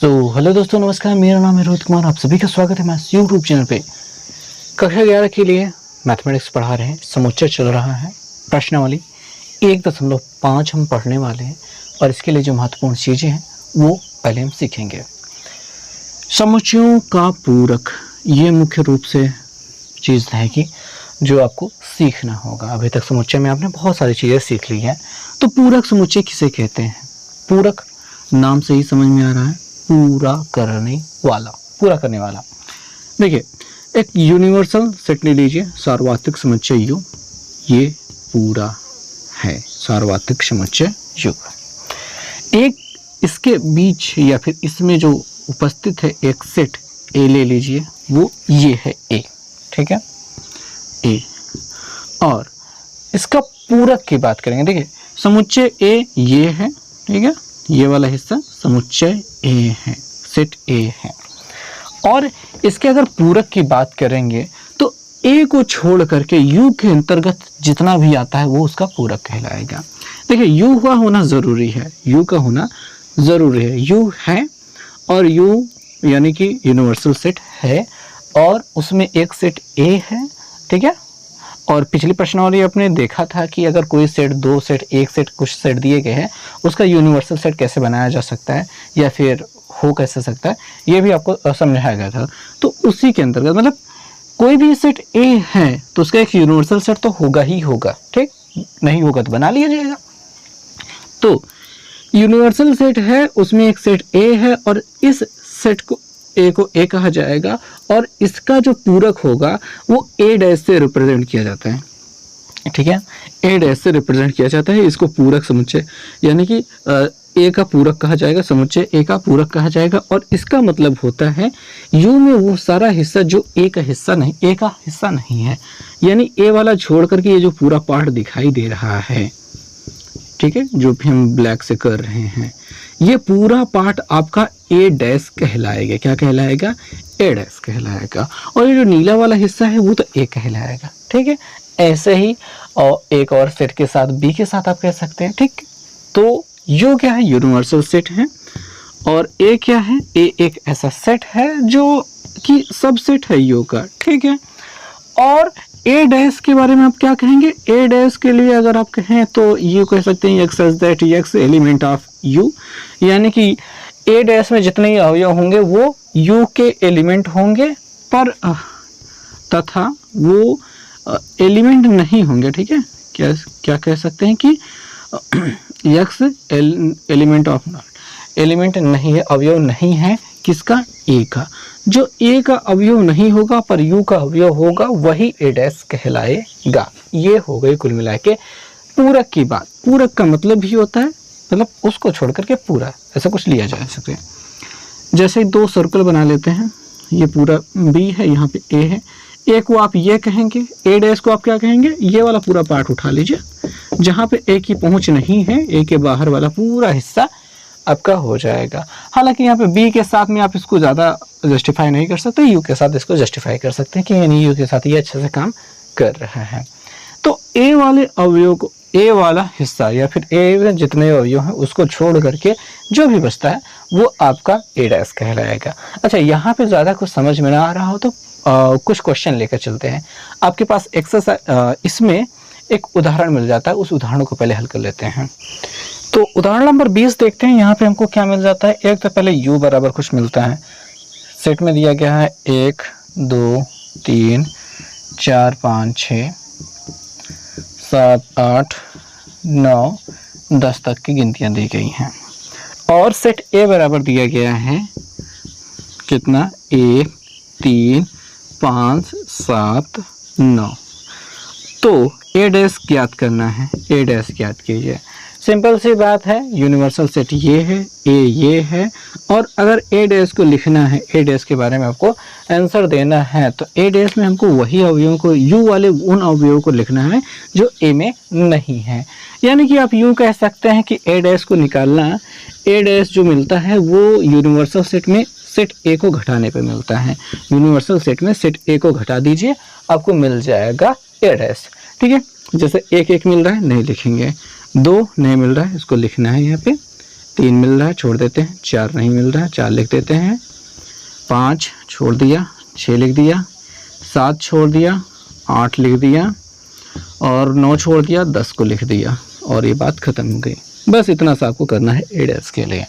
Hello दोस्तों, नमस्कार। मेरा नाम है रोहित कुमार। आप सभी का स्वागत है हमारे यूट्यूब चैनल पे। कक्षा 11 के लिए मैथमेटिक्स पढ़ा रहे हैं। समुच्चय चल रहा है, प्रश्नावली 1.5 हम पढ़ने वाले हैं और इसके लिए जो महत्वपूर्ण चीज़ें हैं वो पहले हम सीखेंगे। समुच्चयों का पूरक, ये मुख्य रूप से चीज़ है कि जो आपको सीखना होगा। अभी तक समुच्चय में आपने बहुत सारी चीज़ें सीख ली हैं, तो पूरक समुच्चय किसे कहते हैं? पूरक नाम से ही समझ में आ रहा है, पूरा करने वाला। देखिए, एक यूनिवर्सल सेट ले लीजिए, सार्वत्रिक समुच्चय U, ये पूरा है सार्वत्रिक समुच्चय U। एक इसके बीच या फिर इसमें जो उपस्थित है एक सेट A ले लीजिए, वो ये है A, ठीक है, A। और इसका पूरक की बात करेंगे। देखिए, समुच्चय A ये है, ठीक है, ये वाला हिस्सा समुच्चय A है, सेट A है। और इसके अगर पूरक की बात करेंगे तो A को छोड़ करके U के अंतर्गत जितना भी आता है वो उसका पूरक कहलाएगा। देखिए, U का होना ज़रूरी है, U का होना ज़रूरी है। U है और U यानी कि यूनिवर्सल सेट है और उसमें एक सेट A है, ठीक है। और पिछली प्रश्नावली आपने देखा था कि अगर कोई सेट, दो सेट, एक सेट, कुछ सेट दिए गए हैं, उसका यूनिवर्सल सेट कैसे बनाया जा सकता है या फिर हो कैसे सकता है, ये भी आपको समझाया गया था। तो उसी के अंतर्गत मतलब कोई भी सेट A है तो उसका एक यूनिवर्सल सेट तो होगा ही होगा, ठीक, नहीं होगा तो बना लिया जाएगा। तो यूनिवर्सल सेट है, उसमें एक सेट A है और इस सेट को A कहा जाएगा और इसका जो पूरक होगा वो A' से रिप्रेजेंट किया जाता है, ठीक है, A' से रिप्रेजेंट किया जाता है। इसको पूरक समुच्चय यानी कि A का पूरक कहा जाएगा, समुच्चय A का पूरक कहा जाएगा। और इसका मतलब होता है U में वो सारा हिस्सा जो A का हिस्सा नहीं है, यानी A वाला छोड़ करके ये जो पूरा पार्ट दिखाई दे रहा है, ठीक है, जो भी हम ब्लैक से कर रहे हैं, ये पूरा पार्ट आपका A' कहलाएगा। क्या कहलाएगा? A' कहलाएगा। और ये जो नीला वाला हिस्सा है वो तो A कहलाएगा, ठीक है। ऐसे ही और एक और सेट के साथ B के साथ आप कह सकते हैं, ठीक। तो U क्या है? यूनिवर्सल सेट है। और A क्या है? A एक ऐसा सेट है जो कि सब सेट है U का, ठीक है। और A' के बारे में आप क्या कहेंगे? A' के लिए अगर आप कहें तो ये कह सकते हैं x that x element of U, यानी कि A' में जितने अवयव होंगे वो U के एलिमेंट होंगे, पर तथा वो एलिमेंट नहीं होंगे, ठीक है। क्या कह सकते हैं कि x एलिमेंट ऑफ एलिमेंट नहीं है, अवयव नहीं है किसका? A का। जो A का अवयव नहीं होगा पर U का अवयव होगा वही A' कहलाएगा। ये हो गई कुल मिला के पूरक की बात। पूरक का मतलब भी होता है मतलब उसको छोड़ करके पूरा, ऐसा कुछ लिया जा सकता है। जैसे दो सर्कल बना लेते हैं, ये पूरा B है, यहाँ पे A है। A को आप ये कहेंगे, A' को आप क्या कहेंगे? ये वाला पूरा पार्ट उठा लीजिए, जहाँ पे A की पहुँच नहीं है, A के बाहर वाला पूरा हिस्सा आपका हो जाएगा। हालांकि यहाँ पे B के साथ में आप इसको ज़्यादा जस्टिफाई नहीं कर सकते, U के साथ इसको जस्टिफाई कर सकते हैं कि यानी U के साथ ये अच्छे से काम कर रहा है। तो A वाले अवयव को, A वाला हिस्सा या फिर A में जितने अवयव हैं उसको छोड़ करके जो भी बचता है वो आपका A' कहलाएगा। अच्छा, यहाँ पे ज़्यादा कुछ समझ में ना आ रहा हो तो कुछ क्वेश्चन लेकर चलते हैं। आपके पास एक्सरसाइज, इसमें एक उदाहरण मिल जाता है, उस उदाहरण को पहले हल कर लेते हैं। तो उदाहरण नंबर 20 देखते हैं। यहाँ पे हमको क्या मिल जाता है? एक तो पहले U बराबर कुछ मिलता है, सेट में दिया गया है 1 2 3 4 5 6 7 8 9 10 तक की गिनतियाँ दी गई हैं। और सेट A बराबर दिया गया है कितना? 1 3 5 7 9। तो A' ज्ञात करना है, A' ज्ञात कीजिए। सिंपल सी बात है, यूनिवर्सल सेट ये है, A ये है, और अगर A' को लिखना है, A' के बारे में आपको आंसर देना है तो A' में हमको वही अवयवों को, U वाले उन अवयवों को लिखना है जो A में नहीं है। यानी कि आप यूँ कह सकते हैं कि A' को निकालना, A' जो मिलता है वो यूनिवर्सल सेट में सेट A को घटाने पे मिलता है। यूनिवर्सल सेट में सेट A को घटा दीजिए, आपको मिल जाएगा A', ठीक है। जैसे 1 1 मिल रहा है, नहीं लिखेंगे। 2 नहीं मिल रहा है, इसको लिखना है यहाँ पे। 3 मिल रहा है, छोड़ देते हैं। 4 नहीं मिल रहा है, 4 लिख देते हैं। 5 छोड़ दिया, 6 लिख दिया। 7 छोड़ दिया, 8 लिख दिया। और 9 छोड़ दिया, 10 को लिख दिया। और ये बात ख़त्म हो गई। बस इतना सा आपको करना है ए डैश के लिए।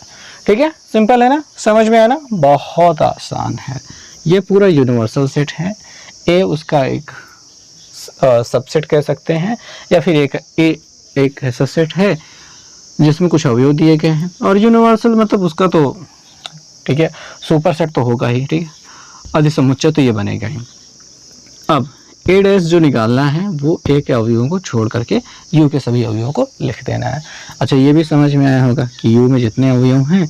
ठीक है, सिंपल है ना, समझ में आया ना, बहुत आसान है। ये पूरा यूनिवर्सल सेट है। ए उसका एक सबसेट कह सकते हैं, या फिर एक ऐसा सेट है जिसमें कुछ अवयव दिए गए हैं। और यूनिवर्सल मतलब उसका तो ठीक है सुपर सेट तो होगा ही। ठीक है, अधिसमुच्चय तो ये बनेगा ही। अब ए डैश जो निकालना है वो ए के अवयवों को छोड़ करके यू के सभी अवयवों को लिख देना है। अच्छा, ये भी समझ में आया होगा कि यू में जितने अवयव हैं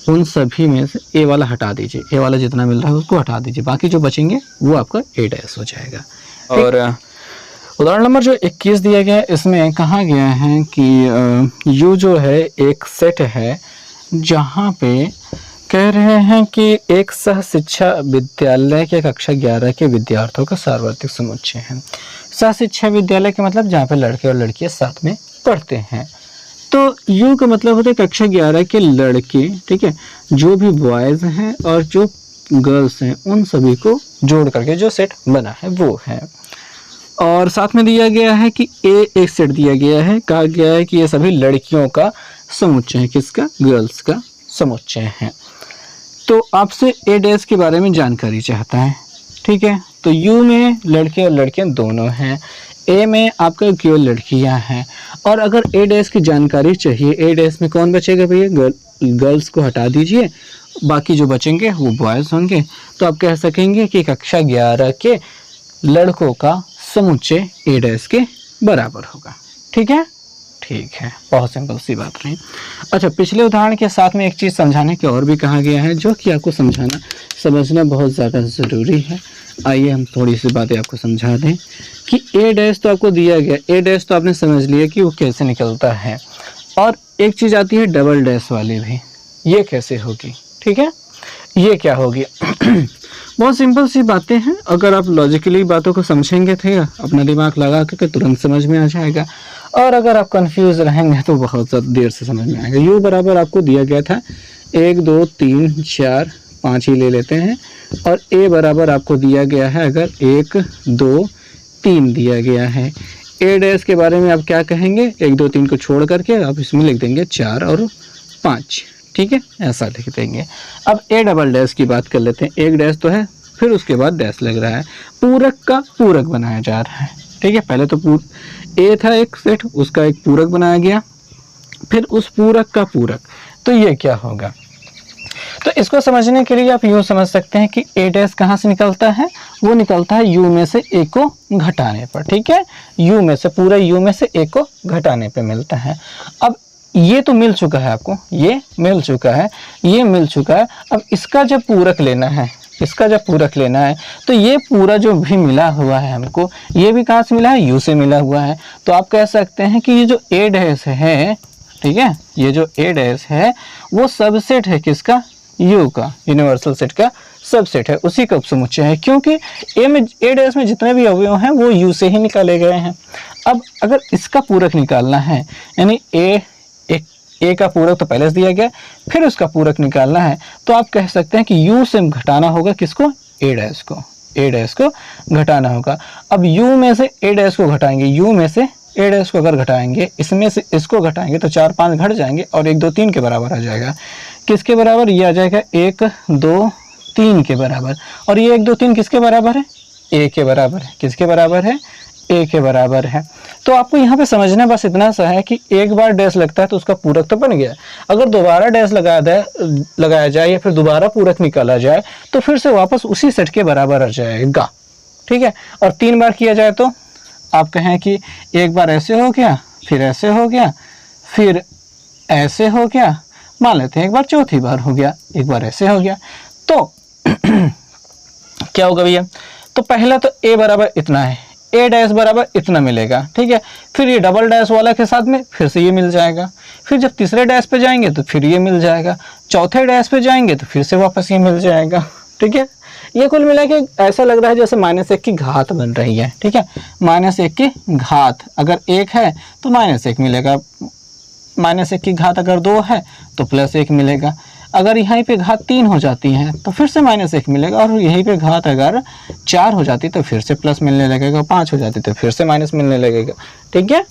उन सभी में से ए वाला हटा दीजिए। ए वाला जितना मिल रहा है उसको हटा दीजिए, बाकी जो बचेंगे वो आपका ए डैश हो जाएगा। और उदाहरण नंबर जो 21 दिया गया है, इसमें कहा गया है कि यू जो है एक सेट है जहाँ पे कह रहे हैं कि एक सह शिक्षा विद्यालय के कक्षा 11 के विद्यार्थियों का सार्वत्रिक समुच्चय है। सह शिक्षा विद्यालय का मतलब जहाँ पे लड़के और लड़कियाँ साथ में पढ़ते हैं। तो यू का मतलब होता है कक्षा 11 के लड़के, ठीक है, जो भी बॉयज़ हैं और जो गर्ल्स हैं उन सभी को जोड़ करके जो सेट बना है वो है। और साथ में दिया गया है कि एक सेट दिया गया है, कहा गया है कि ये सभी लड़कियों का समुच्चय है। किसका? गर्ल्स का समुच्चय है। तो आपसे ए डैश के बारे में जानकारी चाहता है। ठीक है, तो यू में लड़के और लड़कियां दोनों हैं, ए में आपका केवल लड़कियां हैं। और अगर ए डैश की जानकारी चाहिए, ए डैश में कौन बचेगा भैया? गर्ल्स को हटा दीजिए, बाकी जो बचेंगे वो बॉयज़ होंगे। तो आप कह सकेंगे कि कक्षा 11 के लड़कों का समुच्चय ए डैश के बराबर होगा। ठीक है, ठीक है, बहुत सिंपल सी बात रही। अच्छा, पिछले उदाहरण के साथ में एक चीज़ समझाने की और भी कहा गया है, जो कि आपको समझना बहुत ज़्यादा ज़रूरी है। आइए हम थोड़ी सी बातें आपको समझा दें कि ए डैश तो आपको दिया गया, ए डैश तो आपने समझ लिया कि वो कैसे निकलता है। और एक चीज़ आती है डबल डैश वाली भी, ये कैसे होगी? ठीक है, ये क्या होगी? बहुत सिंपल सी बातें हैं। अगर आप लॉजिकली बातों को समझेंगे थे, अपना दिमाग लगा के तुरंत समझ में आ जाएगा। और अगर आप कंफ्यूज रहेंगे तो बहुत ज़्यादा देर से समझ में आएगा। यू बराबर आपको दिया गया था 1 2 3 4 5 ही ले लेते हैं। और ए बराबर आपको दिया गया है अगर 1 2 3 दिया गया है। ए डैश के बारे में आप क्या कहेंगे? 1 2 3 को छोड़ करके आप इसमें लिख देंगे 4 और 5। ठीक है, ऐसा लिख देंगे। अब ए डबल डैश की बात कर लेते हैं। एक डैश तो है, फिर उसके बाद डैश लग रहा है, पूरक का पूरक बनाया जा रहा है। ठीक है, पहले तो ए था एक सेट, उसका एक पूरक बनाया गया, फिर उस पूरक का पूरक। तो ये क्या होगा? तो इसको समझने के लिए आप यूँ समझ सकते हैं कि ए डैश कहाँ से निकलता है? वो निकलता है यू में से ए को घटाने पर। ठीक है, यू में से, पूरा यू में से ए को घटाने पर मिलता है। अब ये तो मिल चुका है आपको, ये मिल चुका है, ये मिल चुका है। अब इसका जब पूरक लेना है, इसका जब पूरक लेना है, तो ये पूरा जो भी मिला हुआ है हमको, ये भी कहाँ से मिला है? यू से मिला हुआ है। तो आप कह सकते हैं कि ये जो ए डैश है, ठीक है, ये जो ए डैश है वो सबसेट है किसका? यू का, यूनिवर्सल सेट का सबसेट है, उसी का उपसमुच्चय है। क्योंकि ए डैश में जितने भी अवयव हैं वो यू से ही निकाले गए हैं। अब अगर इसका पूरक निकालना है, यानी ए का पूरक तो पहले से दिया गया, फिर उसका पूरक निकालना है, तो आप कह सकते हैं कि यू से घटाना होगा किसको? ए डैश को, ए डैश को घटाना होगा। अब यू में से ए डैश को घटाएंगे, यू में से ए डैश को अगर घटाएंगे, इसमें से इसको घटाएंगे तो 4 5 घट जाएंगे और 1 2 3 के बराबर आ जाएगा। किसके बराबर? ये आ जाएगा 1 2 3 के बराबर। और ये 1 2 3 किसके बराबर है? ए के बराबर है। किसके बराबर है? ए के बराबर है। तो आपको यहाँ पे समझना बस इतना सा है कि एक बार डैश लगता है तो उसका पूरक तो बन गया। अगर दोबारा डैश लगाया जाए या फिर दोबारा पूरक निकाला जाए तो फिर से वापस उसी सेट के बराबर आ जाएगा। ठीक है, और 3 बार किया जाए तो आप कहें कि एक बार ऐसे हो गया, फिर ऐसे हो गया, फिर ऐसे हो गया, मान लेते हैं एक बार चौथी बार हो गया, एक बार ऐसे हो गया, तो क्या होगा भैया? तो पहला तो ए बराबर इतना है, ए डैश बराबर इतना मिलेगा। ठीक है, फिर ये डबल डैश वाला के साथ में फिर से ये मिल जाएगा, फिर जब तीसरे डैश पे जाएंगे तो फिर ये मिल जाएगा, चौथे डैश पे जाएंगे तो फिर से वापस ये मिल जाएगा। ठीक है, ये कुल मिला के ऐसा लग रहा है जैसे -1 की घात बन रही है। ठीक है, -1 की घात, अगर 1 है तो -1 मिलेगा, -1 की घात अगर 2 है तो +1 मिलेगा। अगर यहीं पे घात 3 हो जाती है तो फिर से -1 मिलेगा, और यहीं पे घात अगर 4 हो जाती तो फिर से प्लस मिलने लगेगा, 5 हो जाती तो फिर से माइनस मिलने लगेगा। ठीक है,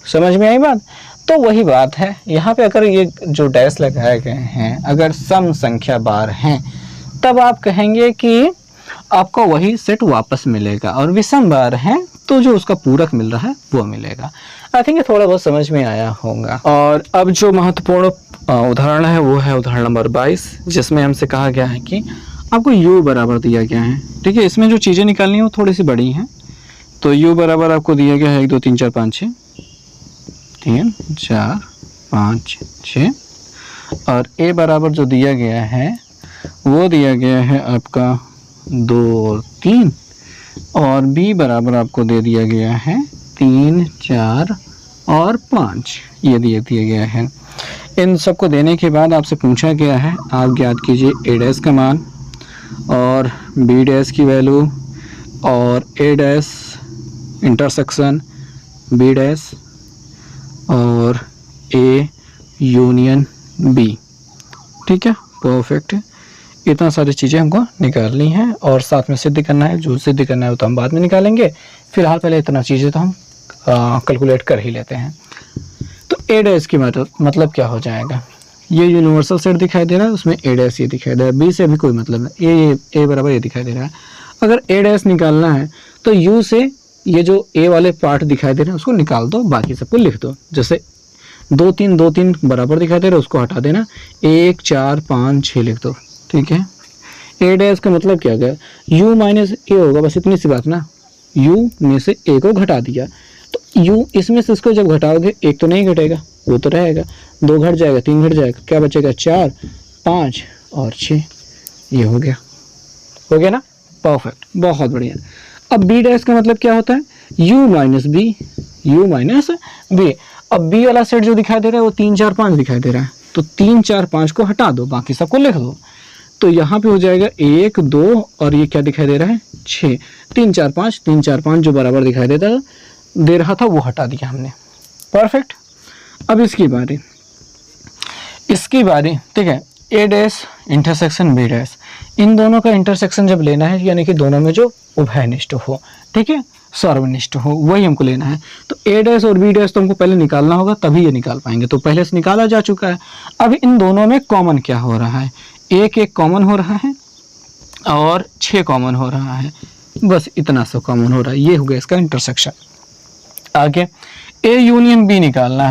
समझ में आई बात? तो वही बात है यहाँ पे, अगर ये जो डैश लगाए गए हैं अगर सम संख्या बार हैं तब आप कहेंगे कि आपको वही सेट वापस मिलेगा, और विषम बार हैं तो जो उसका पूरक मिल रहा है वो मिलेगा। आई थिंक थोड़ा बहुत समझ में आया होगा। और अब जो महत्वपूर्ण उदाहरण है वो है उदाहरण नंबर 22, जिसमें हमसे कहा गया है कि आपको u बराबर दिया गया है। ठीक है, इसमें जो चीज़ें निकालनी है वो थोड़ी सी बड़ी हैं। तो u बराबर आपको दिया गया है 1 2 3 4 5 6, 3 4 5 6, और a बराबर जो दिया गया है वो दिया गया है आपका 2 और 3, और b बराबर आपको दे दिया गया है 3 4 और 5, ये दिया गया है। इन सबको देने के बाद आपसे पूछा गया है आप ज्ञात कीजिए a डैश का मान और b डैश की वैल्यू और a dash intersection b dash और a यूनियन b। ठीक है, परफेक्ट। इतना सारी चीज़ें हमको निकालनी है और साथ में सिद्ध करना है। जो सिद्ध करना है वो तो हम बाद में निकालेंगे, फिलहाल पहले इतना चीज़ें तो हम कैलकुलेट कर ही लेते हैं। तो ए डैश की मतलब क्या हो जाएगा, ये यूनिवर्सल सेट दिखाई दे रहा है, उसमें ए डैश ये दिखाई दे रहा है, बी से भी कोई मतलब नहीं, ए बराबर ये दिखाई दे रहा है। अगर ए डैश निकालना है तो यू से ये जो ए वाले पार्ट दिखाई दे रहे हैं उसको निकाल दो, बाकी सबको लिख दो। जैसे 2 3 बराबर दिखाई दे रहा है उसको हटा देना, 1 4 5 6 लिख दो। ठीक है, ए डैश का मतलब क्या गया, u माइनस ए होगा, बस इतनी सी बात ना। u में से a को घटा दिया तो u इसमें से इसको जब घटाओगे 1 तो नहीं घटेगा, वो तो रहेगा, 2 घट जाएगा, 3 घट जाएगा, क्या बचेगा 4 5 और 6, ये हो गया ना, परफेक्ट, बहुत बढ़िया। अब b डैश का मतलब क्या होता है, u माइनस b। अब b वाला सेट जो दिखाई दे रहा है वो 3 4 5 दिखाई दे रहा है, तो 3 4 5 को हटा दो, बाकी सबको लिख दो। तो यहाँ पे हो जाएगा 1 2 और ये क्या दिखाई दे रहा है 6, 3 4 5 जो बराबर दिखाई दे रहा था वो हटा दिया हमने, परफेक्ट। अब इसकी बारी, ठीक है, ए डैश इंटरसेक्शन बी डैश, इन दोनों का इंटरसेक्शन जब लेना है यानी कि दोनों में जो उभयनिष्ठ हो, ठीक है, सर्वनिष्ठ हो, वही हमको लेना है। तो ए डैश और बी डैश तो हमको पहले निकालना होगा तभी ये निकाल पाएंगे, तो पहले से निकाला जा चुका है। अब इन दोनों में कॉमन क्या हो रहा है, 1 कॉमन हो रहा है और 6 कॉमन हो रहा है, बस इतना सा कॉमन हो रहा है, ये हो गया इसका इंटरसेक्शन। आगे ए यूनियन बी निकालना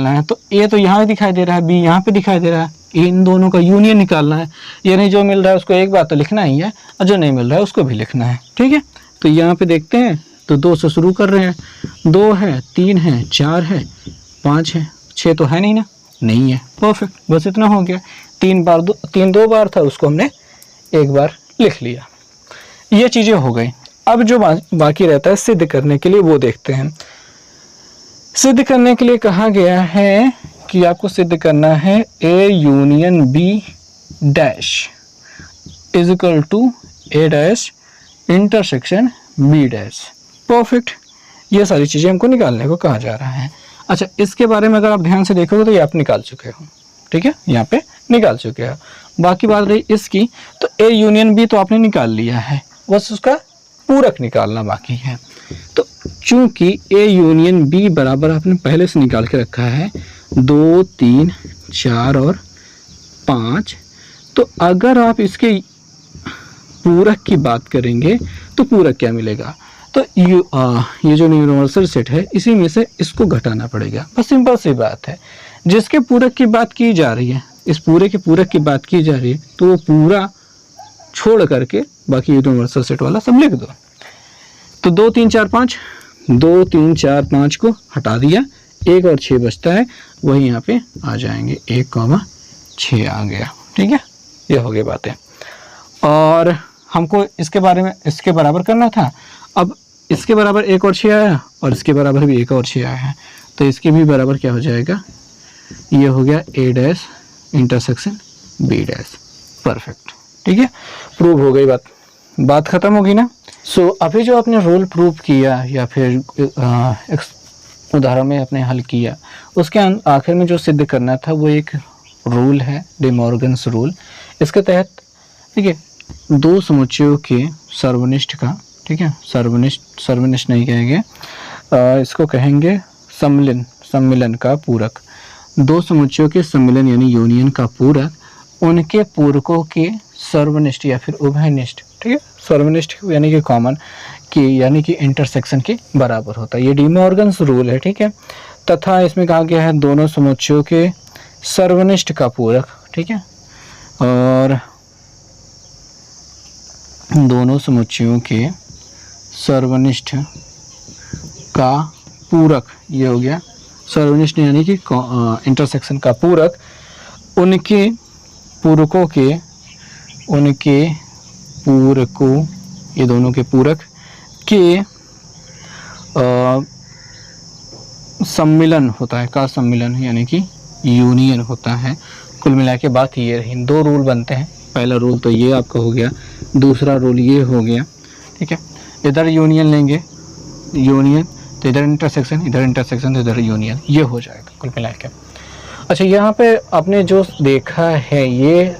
है, तो ए तो यहाँ दिखाई दे रहा है, बी यहाँ पे दिखाई दे रहा है, इन दोनों का यूनियन निकालना है, यानी जो मिल रहा है उसको एक बार तो लिखना ही है और जो नहीं मिल रहा है उसको भी लिखना है। ठीक है, तो यहाँ पे देखते हैं, तो 2 से शुरू कर रहे हैं, 2 है 3 है 4 है 5 है 6 तो है नहीं है, परफेक्ट, बस इतना हो गया। 3 2 बार था उसको हमने एक बार लिख लिया, ये चीज़ें हो गई। अब जो बाकी रहता है सिद्ध करने के लिए वो देखते हैं। सिद्ध करने के लिए कहा गया है कि आपको सिद्ध करना है A union B dash is equal to A dash intersection B dash, perfect. ये सारी चीज़ें हमको निकालने को कहा जा रहा है। अच्छा, इसके बारे में अगर आप ध्यान से देखोगे तो ये आप निकाल चुके हो, ठीक है, यहाँ पे निकाल चुके हो। बाकी बात रही इसकी, तो ए यूनियन बी तो आपने निकाल लिया है, बस उसका पूरक निकालना बाकी है। तो चूंकि ए यूनियन बी बराबर आपने पहले से निकाल के रखा है 2 3 4 और 5, तो अगर आप इसके पूरक की बात करेंगे तो पूरक क्या मिलेगा, तो ये जो यूनिवर्सल सेट है इसी में से इसको घटाना पड़ेगा, बस सिंपल सी बात है। जिसके पूरक की बात की जा रही है, इस पूरे के पूरक की बात की जा रही है, तो वो पूरा छोड़ करके बाकी यूनिवर्सल सेट वाला सब लिख दो। तो 2 3 4 5 को हटा दिया, 1 और 6 बचता है, वही यहाँ पे आ जाएंगे, 1 6 आ गया। ठीक है, ये हो गई बातें। और हमको इसके बारे में इसके बराबर करना था, अब इसके बराबर 1 और 6 आया और इसके बराबर भी 1 और 6 आया है, तो इसके भी बराबर क्या हो जाएगा, ये हो गया A dash intersection B dash, perfect. ठीक है, प्रूव हो गई, बात खत्म होगी ना। सो अभी जो आपने रूल प्रूव किया या फिर उदाहरण में आपने हल किया, उसके आखिर में जो सिद्ध करना था वो एक रूल है, डे मॉर्गन्स रूल। इसके तहत ठीक है, दो समुच्चयों के सर्वनिष्ठ का, ठीक है, सर्वनिष्ठ नहीं कहेंगे, इसको कहेंगे सम्मिलन का पूरक। दो समुच्चयों के सम्मिलन यानी यूनियन का पूरक उनके पूरकों के सर्वनिष्ठ या फिर उभयनिष्ठ, ठीक है, सर्वनिष्ठ यानी कि कॉमन की यानी कि इंटरसेक्शन के बराबर होता है। ये डी मॉर्गन्स रूल है, ठीक है। तथा इसमें कहा गया है दोनों समुच्चयों के सर्वनिष्ठ का पूरक, ठीक है, और दोनों समुच्चयों के सर्वनिष्ठ का पूरक, ये हो गया सर्वनिष्ठ यानी कि इंटरसेक्शन का पूरक उनके पूरकों ये दोनों के पूरक के सम्मिलन होता है, का सम्मिलन यानी कि यूनियन होता है। कुल मिला के बात ये रही, दो रूल बनते हैं। पहला रूल तो ये आपका हो गया, दूसरा रूल ये हो गया, ठीक है। इधर यूनियन लेंगे, यूनियन तो इधर इंटरसेक्शन, इधर इंटरसेक्शन तो इधर यूनियन, ये हो जाएगा कुल मिला के। अच्छा, यहाँ पे आपने जो देखा है ये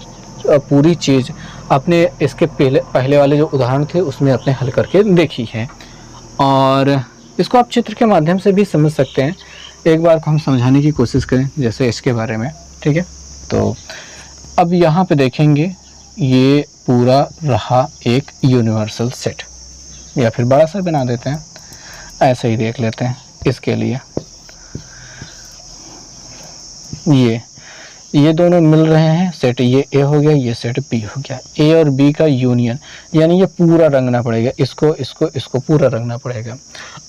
पूरी चीज़ आपने इसके पहले वाले जो उदाहरण थे उसमें आपने हल करके देखी है, और इसको आप चित्र के माध्यम से भी समझ सकते हैं। एक बार को हम समझाने की कोशिश करें जैसे इसके बारे में, ठीक है। तो अब यहाँ पे देखेंगे ये पूरा रहा एक यूनिवर्सल सेट, या फिर बड़ा सा बना देते हैं, ऐसे ही देख लेते हैं इसके लिए। ये दोनों मिल रहे हैं, सेट ये ए हो गया, ये सेट बी हो गया। ए और बी का यूनियन यानी ये पूरा रंगना पड़ेगा, इसको पूरा रंगना पड़ेगा।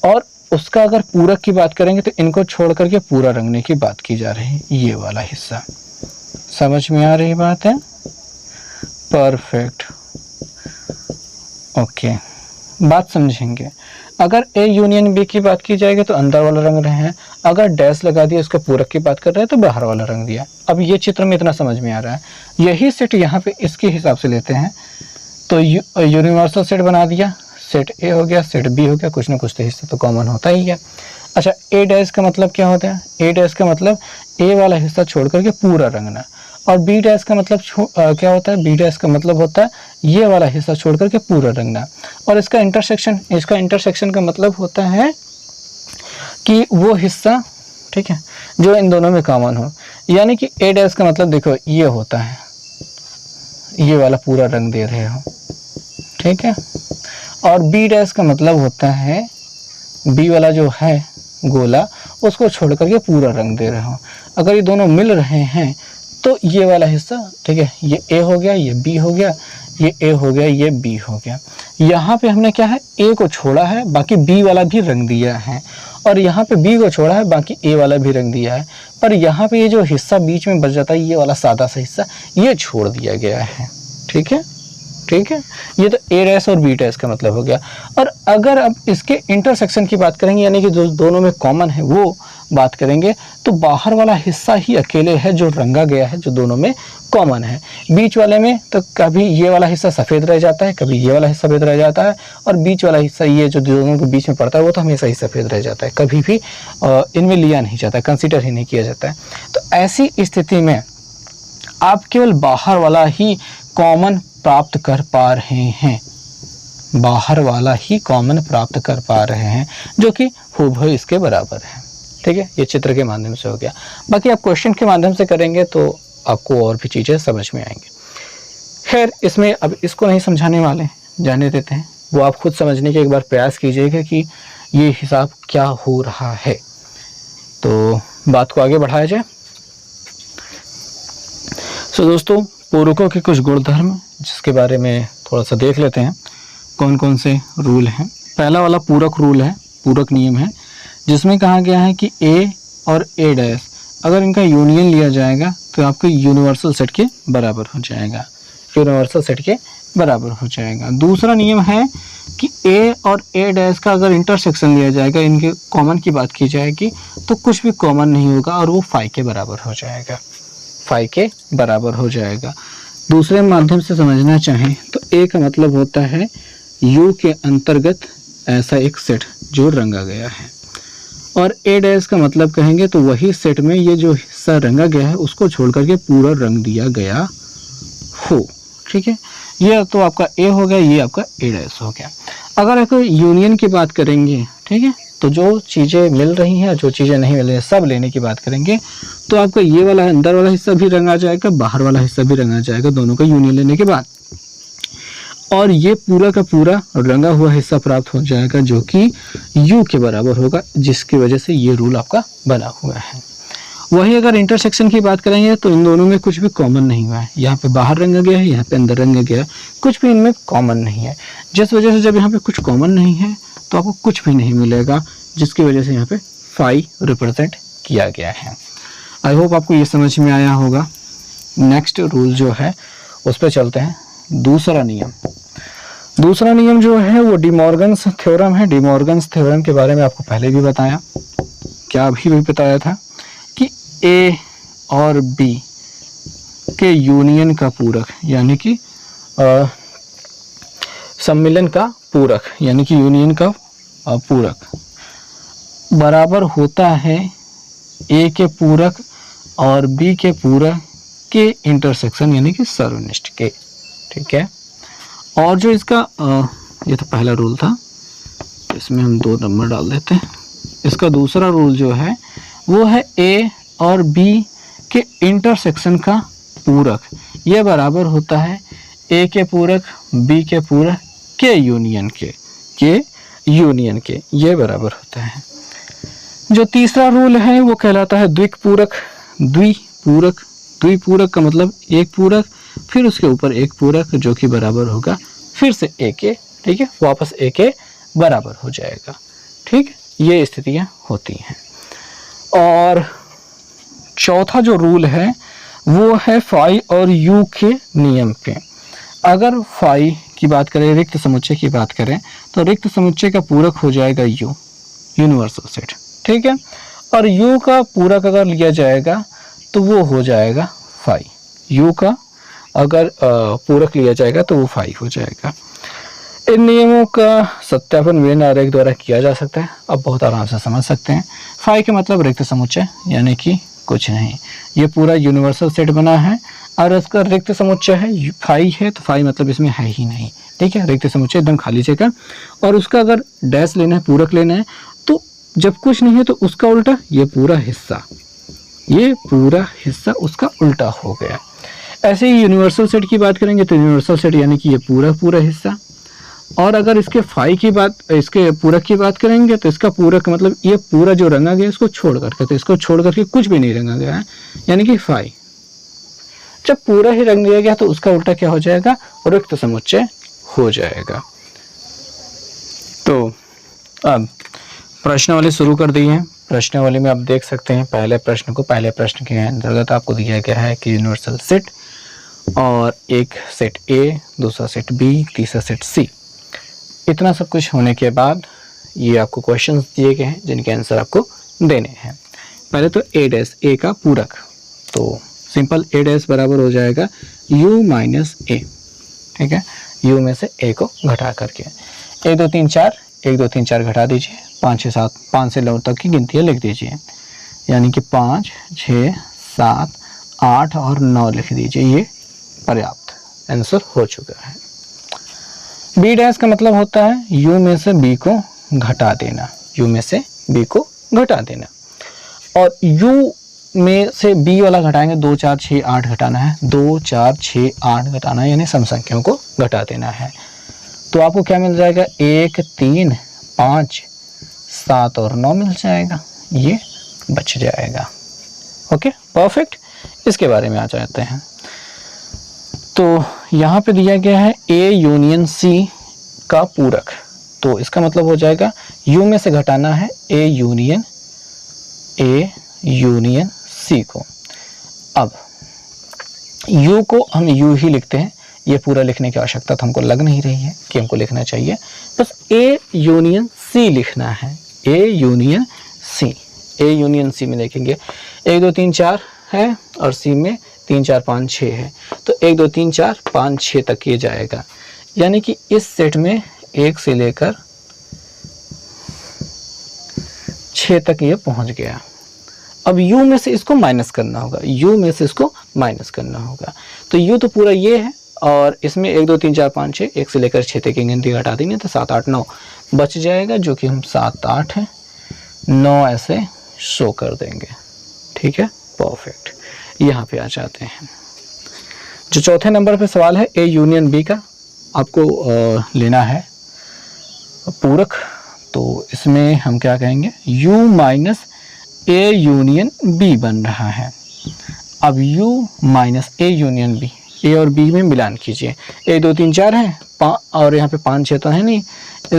और उसका अगर पूरक की बात करेंगे तो इनको छोड़ करके पूरा रंगने की बात की जा रही है, ये वाला हिस्सा। समझ में आ रही बात है? Perfect, okay. बात समझेंगे, अगर ए यूनियन बी की बात की जाएगी तो अंदर वाला रंग रहे हैं, अगर डैश लगा दिया उसके पूरक की बात कर रहे हैं तो बाहर वाला रंग दिया। अब ये चित्र में इतना समझ में आ रहा है। यही सेट यहाँ पे इसके हिसाब से लेते हैं तो यूनिवर्सल सेट बना दिया, सेट ए हो गया, सेट बी हो गया, कुछ ना कुछ तो हिस्सा तो कॉमन होता ही है। अच्छा, ए डैश का मतलब क्या होता है? ए डैश का मतलब ए वाला हिस्सा छोड़ करके पूरा रंगना, और बी डैश का मतलब क्या होता है? बी डैश का मतलब होता है ये वाला हिस्सा छोड़ करके पूरा रंगना। और इसका इंटरसेक्शन का मतलब होता है कि वो हिस्सा, ठीक है, जो इन दोनों में कॉमन हो। यानी कि ए डैश का मतलब देखो ये होता है, ये वाला पूरा रंग दे रहे हो, ठीक है। और बी डैश का मतलब होता है बी वाला जो है गोला उसको छोड़ करके पूरा रंग दे रहे हो। अगर ये दोनों मिल रहे हैं तो ये वाला हिस्सा, ठीक है, ये ए हो गया, ये बी हो गया, ये ए हो गया, ये बी हो गया। यहाँ पे हमने क्या है, ए को छोड़ा है, बाकी बी वाला भी रंग दिया है, और यहाँ पे बी को छोड़ा है, बाकी ए वाला भी रंग दिया है। पर यहाँ पे ये जो हिस्सा बीच में बच जाता है, ये वाला सादा सा हिस्सा, ये छोड़ दिया गया है, ठीक है, ठीक है। ये तो ए डैश और बी डैश का मतलब हो गया। और अगर अब इसके इंटरसेक्शन की बात करेंगे, यानी कि जो दोनों में कॉमन है वो बात करेंगे, तो बाहर वाला हिस्सा ही अकेले है जो रंगा गया है, जो दोनों में कॉमन है। बीच वाले में तो कभी ये वाला हिस्सा सफ़ेद रह जाता है, कभी ये वाला हिस्सा सफ़ेद रह जाता है, और बीच वाला हिस्सा ये जो दोनों के बीच में पड़ता है वो तो हमेशा ही सफ़ेद रह जाता है, कभी भी इनमें लिया नहीं जाता, कंसिडर ही नहीं किया जाता है। तो ऐसी स्थिति में आप केवल बाहर वाला ही कॉमन प्राप्त कर पा रहे हैं, बाहर वाला ही कॉमन प्राप्त कर पा रहे हैं, जो कि हूबहू इसके बराबर है, ठीक है। ये चित्र के माध्यम से हो गया। बाकी आप क्वेश्चन के माध्यम से करेंगे तो आपको और भी चीज़ें समझ में आएंगी। खैर, इसमें अब इसको नहीं समझाने वाले, जाने देते हैं, वो आप खुद समझने के एक बार प्रयास कीजिएगा कि ये हिसाब क्या हो रहा है। तो बात को आगे बढ़ाया जाए। तो दोस्तों, पूरकों के कुछ गुणधर्म जिसके बारे में थोड़ा सा देख लेते हैं, कौन कौन से रूल हैं। पहला वाला पूरक रूल है, पूरक नियम है, जिसमें कहा गया है कि ए और ए डैश अगर इनका यूनियन लिया जाएगा तो आपके यूनिवर्सल सेट के बराबर हो जाएगा, यूनिवर्सल सेट के बराबर हो जाएगा। दूसरा नियम है कि ए और ए डैश का अगर इंटरसेक्शन लिया जाएगा, इनके कॉमन की बात की जाएगी, तो कुछ भी कॉमन नहीं होगा और वो फाई के बराबर हो जाएगा, फाई के बराबर हो जाएगा। दूसरे माध्यम से समझना चाहें तो ए का मतलब होता है यू के अंतर्गत ऐसा एक सेट जो रंगा गया है, और ए डैश का मतलब कहेंगे तो वही सेट में ये जो हिस्सा रंगा गया है उसको छोड़ करके पूरा रंग दिया गया हो। ठीक है, ये तो आपका ए हो गया, ये आपका ए डैश हो गया। अगर आपको यूनियन की बात करेंगे, ठीक है, तो जो चीज़ें मिल रही हैं, जो चीज़ें नहीं मिल रही हैं, सब लेने की बात करेंगे तो आपका ये वाला अंदर वाला हिस्सा भी रंगा जाएगा, बाहर वाला हिस्सा भी रंगा जाएगा, दोनों का यूनियन लेने के बाद। और ये पूरा का पूरा रंगा हुआ हिस्सा प्राप्त हो जाएगा जो कि u के बराबर होगा, जिसकी वजह से ये रूल आपका बना हुआ है। वही अगर इंटरसेक्शन की बात करेंगे तो इन दोनों में कुछ भी कॉमन नहीं हुआ है। यहाँ पे बाहर रंगा गया है, यहाँ पे अंदर रंगा गया है, कुछ भी इनमें कॉमन नहीं है, जिस वजह से जब यहाँ पे कुछ कॉमन नहीं है तो आपको कुछ भी नहीं मिलेगा, जिसकी वजह से यहाँ पे फाई रिप्रेजेंट किया गया है। आई होप आपको ये समझ में आया होगा। नेक्स्ट रूल जो है उस पर चलते हैं। दूसरा नियम जो है वो डिमॉर्गन्स थ्योरम है। डिमॉर्गन्स थ्योरम के बारे में आपको पहले भी बताया, क्या अभी भी बताया था कि ए और बी के यूनियन का पूरक यानी कि सम्मिलन का पूरक यानी कि यूनियन का पूरक बराबर होता है ए के पूरक और बी के पूरक के इंटरसेक्शन यानी कि सर्वनिष्ठ के। ठीक है, और जो इसका ये तो पहला रूल था, इसमें हम 2 नंबर डाल देते हैं। इसका दूसरा रूल जो है वो है ए और बी के इंटरसेक्शन का पूरक ये बराबर होता है ए के पूरक बी के पूरक के यूनियन के ये बराबर होता है। जो तीसरा रूल है वो कहलाता है द्विपूरक का मतलब एक पूरक फिर उसके ऊपर एक पूरक जो कि बराबर होगा फिर से ए के, ठीक है, वापस ए के बराबर हो जाएगा। ठीक, ये स्थितियां होती हैं। और चौथा जो रूल है वो है फाई और यू के नियम पे। अगर फाई की बात करें, रिक्त समुच्चय की बात करें तो रिक्त समुच्चय का पूरक हो जाएगा यू, यूनिवर्सल सेट। ठीक है, और यू का पूरक अगर लिया जाएगा तो वो हो जाएगा फाई। यू का अगर पूरक लिया जाएगा तो वो फाई हो जाएगा। इन नियमों का सत्यापन वेन आरेख द्वारा किया जा सकता है। अब बहुत आराम से समझ सकते हैं। फाई के मतलब रिक्त समुच्चय यानी कि कुछ नहीं, ये पूरा यूनिवर्सल सेट बना है और इसका रिक्त समुच्चय है फाई है, तो फाई मतलब इसमें है ही नहीं। ठीक है, रिक्त समुच्चय एकदम खाली जगह। और उसका अगर डैश लेना है, पूरक लेना है, तो जब कुछ नहीं है तो उसका उल्टा ये पूरा हिस्सा उसका उल्टा हो गया। ऐसे ही यूनिवर्सल सेट की बात करेंगे तो यूनिवर्सल सेट यानी कि ये पूरा हिस्सा। और अगर इसके इसके पूरक की बात करेंगे तो इसका पूरक मतलब ये पूरा जो रंगा गया इसको छोड़ करके, तो इसको छोड़ करके कुछ भी नहीं रंगा गया है यानी कि फाई। जब पूरा ही रंग दिया गया तो उसका उल्टा क्या हो जाएगा, रिक्त समुच्चय हो जाएगा। तो अब प्रश्नावली शुरू कर दी है। प्रश्नावली में आप देख सकते हैं पहले प्रश्न के अंतर्गत आपको दिया गया है कि यूनिवर्सल सेट और एक सेट ए, दूसरा सेट बी, तीसरा सेट सी। इतना सब कुछ होने के बाद ये आपको क्वेश्चंस दिए गए हैं जिनके आंसर आपको देने हैं। पहले तो ए डैश, ए का पूरक, तो सिंपल ए डैश बराबर हो जाएगा u माइनस ए। ठीक है, u में से a को घटा करके 1 2 3 4 1 2 3 4 घटा दीजिए, 5 6 7 5 से 9 तक की गिनतियाँ लिख दीजिए, यानी कि 5 6 7 8 और 9 लिख दीजिए। ये पर्याप्त आंसर हो चुका है। बी डैश का मतलब होता है u में से b को घटा देना, u में से b को घटा देना। और u में से b वाला घटाएंगे, 2 4 6 8 घटाना है, 2 4 6 8 घटाना है, यानी सम संख्याओं को घटा देना है। तो आपको क्या मिल जाएगा, 1 3 5 7 और 9 मिल जाएगा, ये बच जाएगा। Okay, perfect. इसके बारे में आ जाते हैं। तो यहाँ पे दिया गया है A यूनियन C का पूरक, तो इसका मतलब हो जाएगा U में से घटाना है A यूनियन C को। अब U को हम U ही लिखते हैं, ये पूरा लिखने की आवश्यकता तो हमको लग नहीं रही है कि हमको लिखना चाहिए, बस A यूनियन C लिखना है। A यूनियन C में देखेंगे 1 2 3 4 है और C में 3 4 5 6 है, तो 1 2 3 4 5 6 तक ये जाएगा, यानी कि इस सेट में 1 से लेकर 6 6 तक ये पहुंच गया। अब u में से इसको माइनस करना होगा, u में से इसको माइनस करना होगा। तो u तो पूरा ये है और इसमें 1 2 3 4 5 6 1 से लेकर 6 तक की गिनती घटा देंगे तो 7 8 9 बच जाएगा, जो कि हम 7 8 9 ऐसे शो कर देंगे। ठीक है, परफेक्ट। यहाँ पे आ जाते हैं। जो चौथे नंबर पे सवाल है, ए यूनियन बी का आपको लेना है पूरक। तो इसमें हम क्या कहेंगे, u minus A union B बन रहा है। अब u minus A union B, A और बी में मिलान कीजिए। 1 2 3 4 है और यहाँ पे 5 6 तो है नहीं,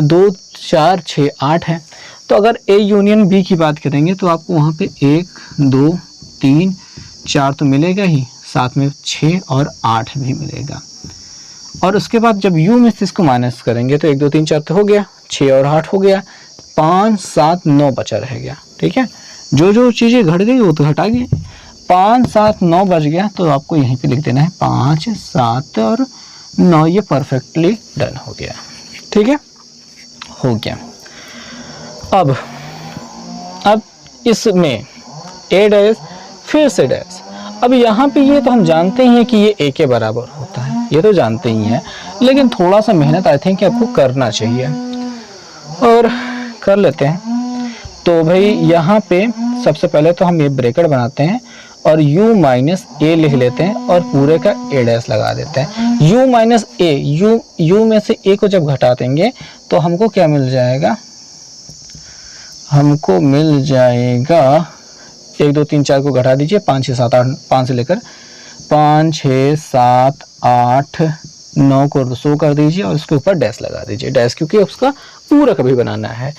2 4 6 8 है। तो अगर ए यूनियन बी की बात करेंगे तो आपको वहाँ पे 1 2 3 4 तो मिलेगा ही, साथ में 6 और 8 भी मिलेगा। और उसके बाद जब u में से इसको माइनस करेंगे तो 1 2 3 4 तो हो गया, 6 और 8 हो गया, 5 7 9 बचा रह गया। ठीक है, जो जो चीज़ें घट गई वो तो हटा गई। 5 7 9 बच गया, तो आपको यहीं पे लिख देना है 5 7 और 9। ये परफेक्टली डन हो गया। ठीक है, हो गया। अब इसमें ए डैश फिर से डैश। अब यहाँ पे ये तो हम जानते ही हैं कि ये ए के बराबर होता है, ये तो जानते ही हैं, लेकिन थोड़ा सा मेहनत आई थिंक आपको करना चाहिए और कर लेते हैं। तो भाई यहाँ पे सबसे पहले तो हम ये ब्रैकेट बनाते हैं और u माइनस ए लिख लेते हैं और पूरे का ए डैश लगा देते हैं। u माइनस ए, u में से ए को जब घटा देंगे तो हमको क्या मिल जाएगा, हमको मिल जाएगा 1 2 3 4 को घटा दीजिए, 5 6 7 8, 5 से लेकर 5 6 7 8 9 को 100 कर दीजिए और उसके ऊपर डैश लगा दीजिए। डैश क्योंकि उसका पूरक भी बनाना है।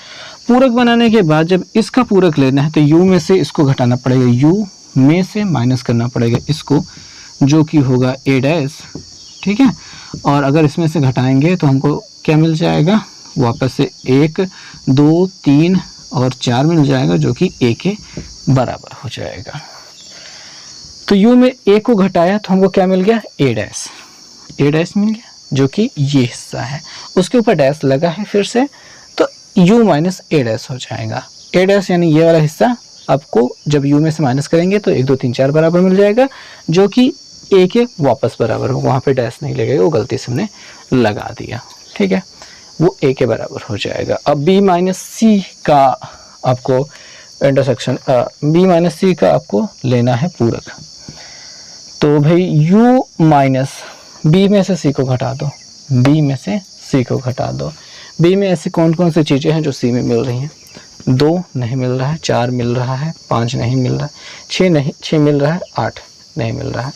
पूरक बनाने के बाद जब इसका पूरक लेना है तो u में से इसको घटाना पड़ेगा, u में से माइनस करना पड़ेगा इसको, जो कि होगा a डैश। ठीक है, और अगर इसमें से घटाएंगे तो हमको क्या मिल जाएगा, वापस से 1 2 3 और 4 मिल जाएगा, जो कि a के बराबर हो जाएगा। तो u में a को घटाया तो हमको क्या मिल गया, a डैश मिल गया, जो कि ये हिस्सा है। उसके ऊपर डैश लगा है फिर से, तो u माइनस a डैश हो जाएगा। a डैश यानी ये वाला हिस्सा आपको जब u में से माइनस करेंगे तो 1 2 3 4 बराबर मिल जाएगा, जो कि a के वापस बराबर हो। वहाँ पे डैश नहीं लगेगा, वो गलती से हमने लगा दिया। ठीक है, वो a के बराबर हो जाएगा। अब b माइनस c का आपको इंटरसेक्शन, b माइनस c का आपको लेना है पूरक। तो भाई u माइनस b में से c को घटा दो, b में से c को घटा दो। b में ऐसी कौन कौन सी चीज़ें हैं जो c में मिल रही हैं, 2 नहीं मिल रहा है, 4 मिल रहा है, 5 नहीं मिल रहा है, 6 नहीं, 6 मिल रहा है, 8 नहीं मिल रहा है।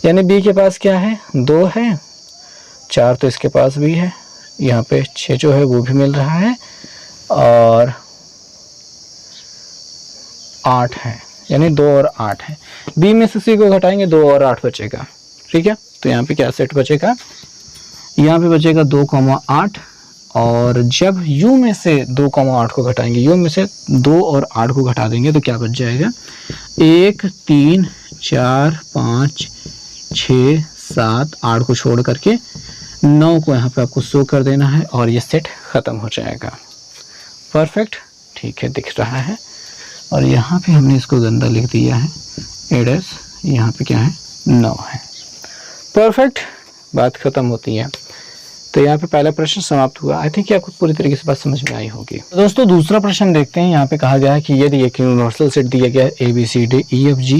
यानी b के पास क्या है, 2 है, 4 तो इसके पास भी है, यहाँ पे 6 जो है वो भी मिल रहा है और 8 है, यानी 2 और 8 है। b में से c को घटाएंगे 2 और 8 बचेगा। ठीक है, तो यहाँ पे क्या सेट बचेगा, यहाँ पे बचेगा 2 8, और जब u में से 2 8 को घटाएंगे, u में से 2 और 8 को घटा देंगे तो क्या बच जाएगा, 1 3 4 5 6 7 8 को छोड़ करके 9 को यहाँ पे आपको शो कर देना है और ये सेट ख़त्म हो जाएगा। परफेक्ट, ठीक है, दिख रहा है। और यहाँ पे हमने इसको गंदा लिख दिया है, a डैश, यहाँ पे क्या है, 9 है। परफेक्ट, बात ख़त्म होती है। तो यहाँ पे पहला प्रश्न समाप्त हुआ। आई थिंक आपको पूरी तरीके से बात समझ में आई होगी। तो दोस्तों दूसरा प्रश्न देखते हैं। यहाँ पे कहा गया है कि यदि एक यूनिवर्सल सेट दिया गया है ABCD EFG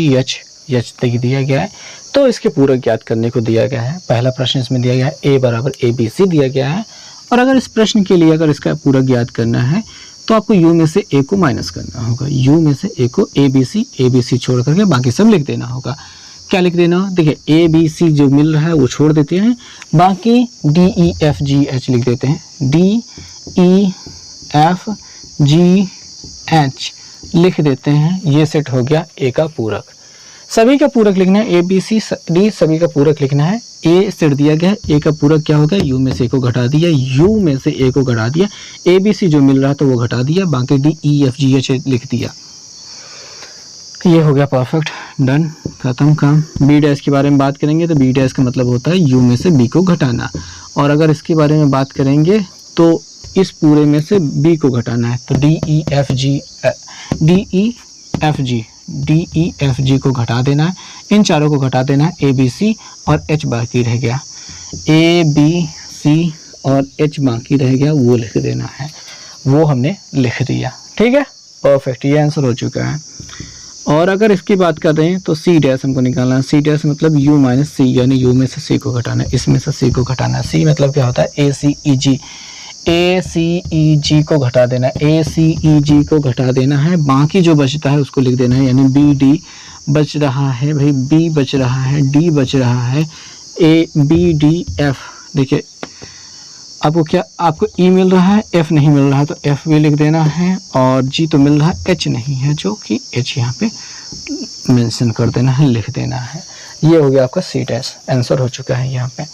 H तक दिया गया है तो इसके पूरक ज्ञात करने को दिया गया है। पहला प्रश्न इसमें दिया गया है A बराबर ABC दिया गया है, और अगर इस प्रश्न के लिए अगर इसका पूरक ज्ञात करना है तो आपको u में से a को माइनस करना होगा। u में से a को ABC छोड़ करके बाकी सब लिख देना होगा। क्या लिख देना, देखिए ए बी सी जो मिल रहा है वो छोड़ देते हैं, बाकी D E F G H लिख देते हैं। D E F G H लिख देते हैं। ये सेट हो गया ए का पूरक। सभी का पूरक लिखना है, ए बी सी डी सभी का पूरक लिखना है। ए सेट दिया गया है, ए का पूरक क्या होगा, यू में से ए को घटा दिया, यू में से ए को घटा दिया, ए बी सी जो मिल रहा था वो घटा दिया, बाकी D E F G H लिख दिया। ये हो गया परफेक्ट, डन, खत्म काम। बी डैश के बारे में बात करेंगे तो बी डैश का मतलब होता है यू में से बी को घटाना, और अगर इसके बारे में बात करेंगे तो इस पूरे में से बी को घटाना है, तो डी ई एफ जी को घटा देना है, इन चारों को घटा देना है, ए बी सी और एच बाकी रह गया, ए बी सी और एच बाकी रह गया, वो लिख देना है, वो हमने लिख दिया। ठीक है, परफेक्ट, ये आंसर हो चुका है। और अगर इसकी बात कर रहे हैं तो सी डैश हमको निकालना है, सी डैश मतलब यू माइनस सी, यानी यू में से सी को घटाना है, इसमें से सी को घटाना है। सी मतलब क्या होता है, ए सी ई जी, ए सी ई जी को घटा देना है, ए सी ई जी को घटा देना है, बाकी जो बचता है उसको लिख देना है, यानी बी डी बच रहा है भाई, बी बच रहा है, डी बच रहा है, ए बी डी एफ। देखिए आपको क्या, आपको ई मिल रहा है, एफ नहीं मिल रहा है, तो एफ भी लिख देना है, और जी तो मिल रहा है, एच नहीं है, जो कि एच यहाँ पे मेंशन कर देना है, लिख देना है। ये हो गया आपका सी डैश, आंसर हो चुका है यहाँ पे।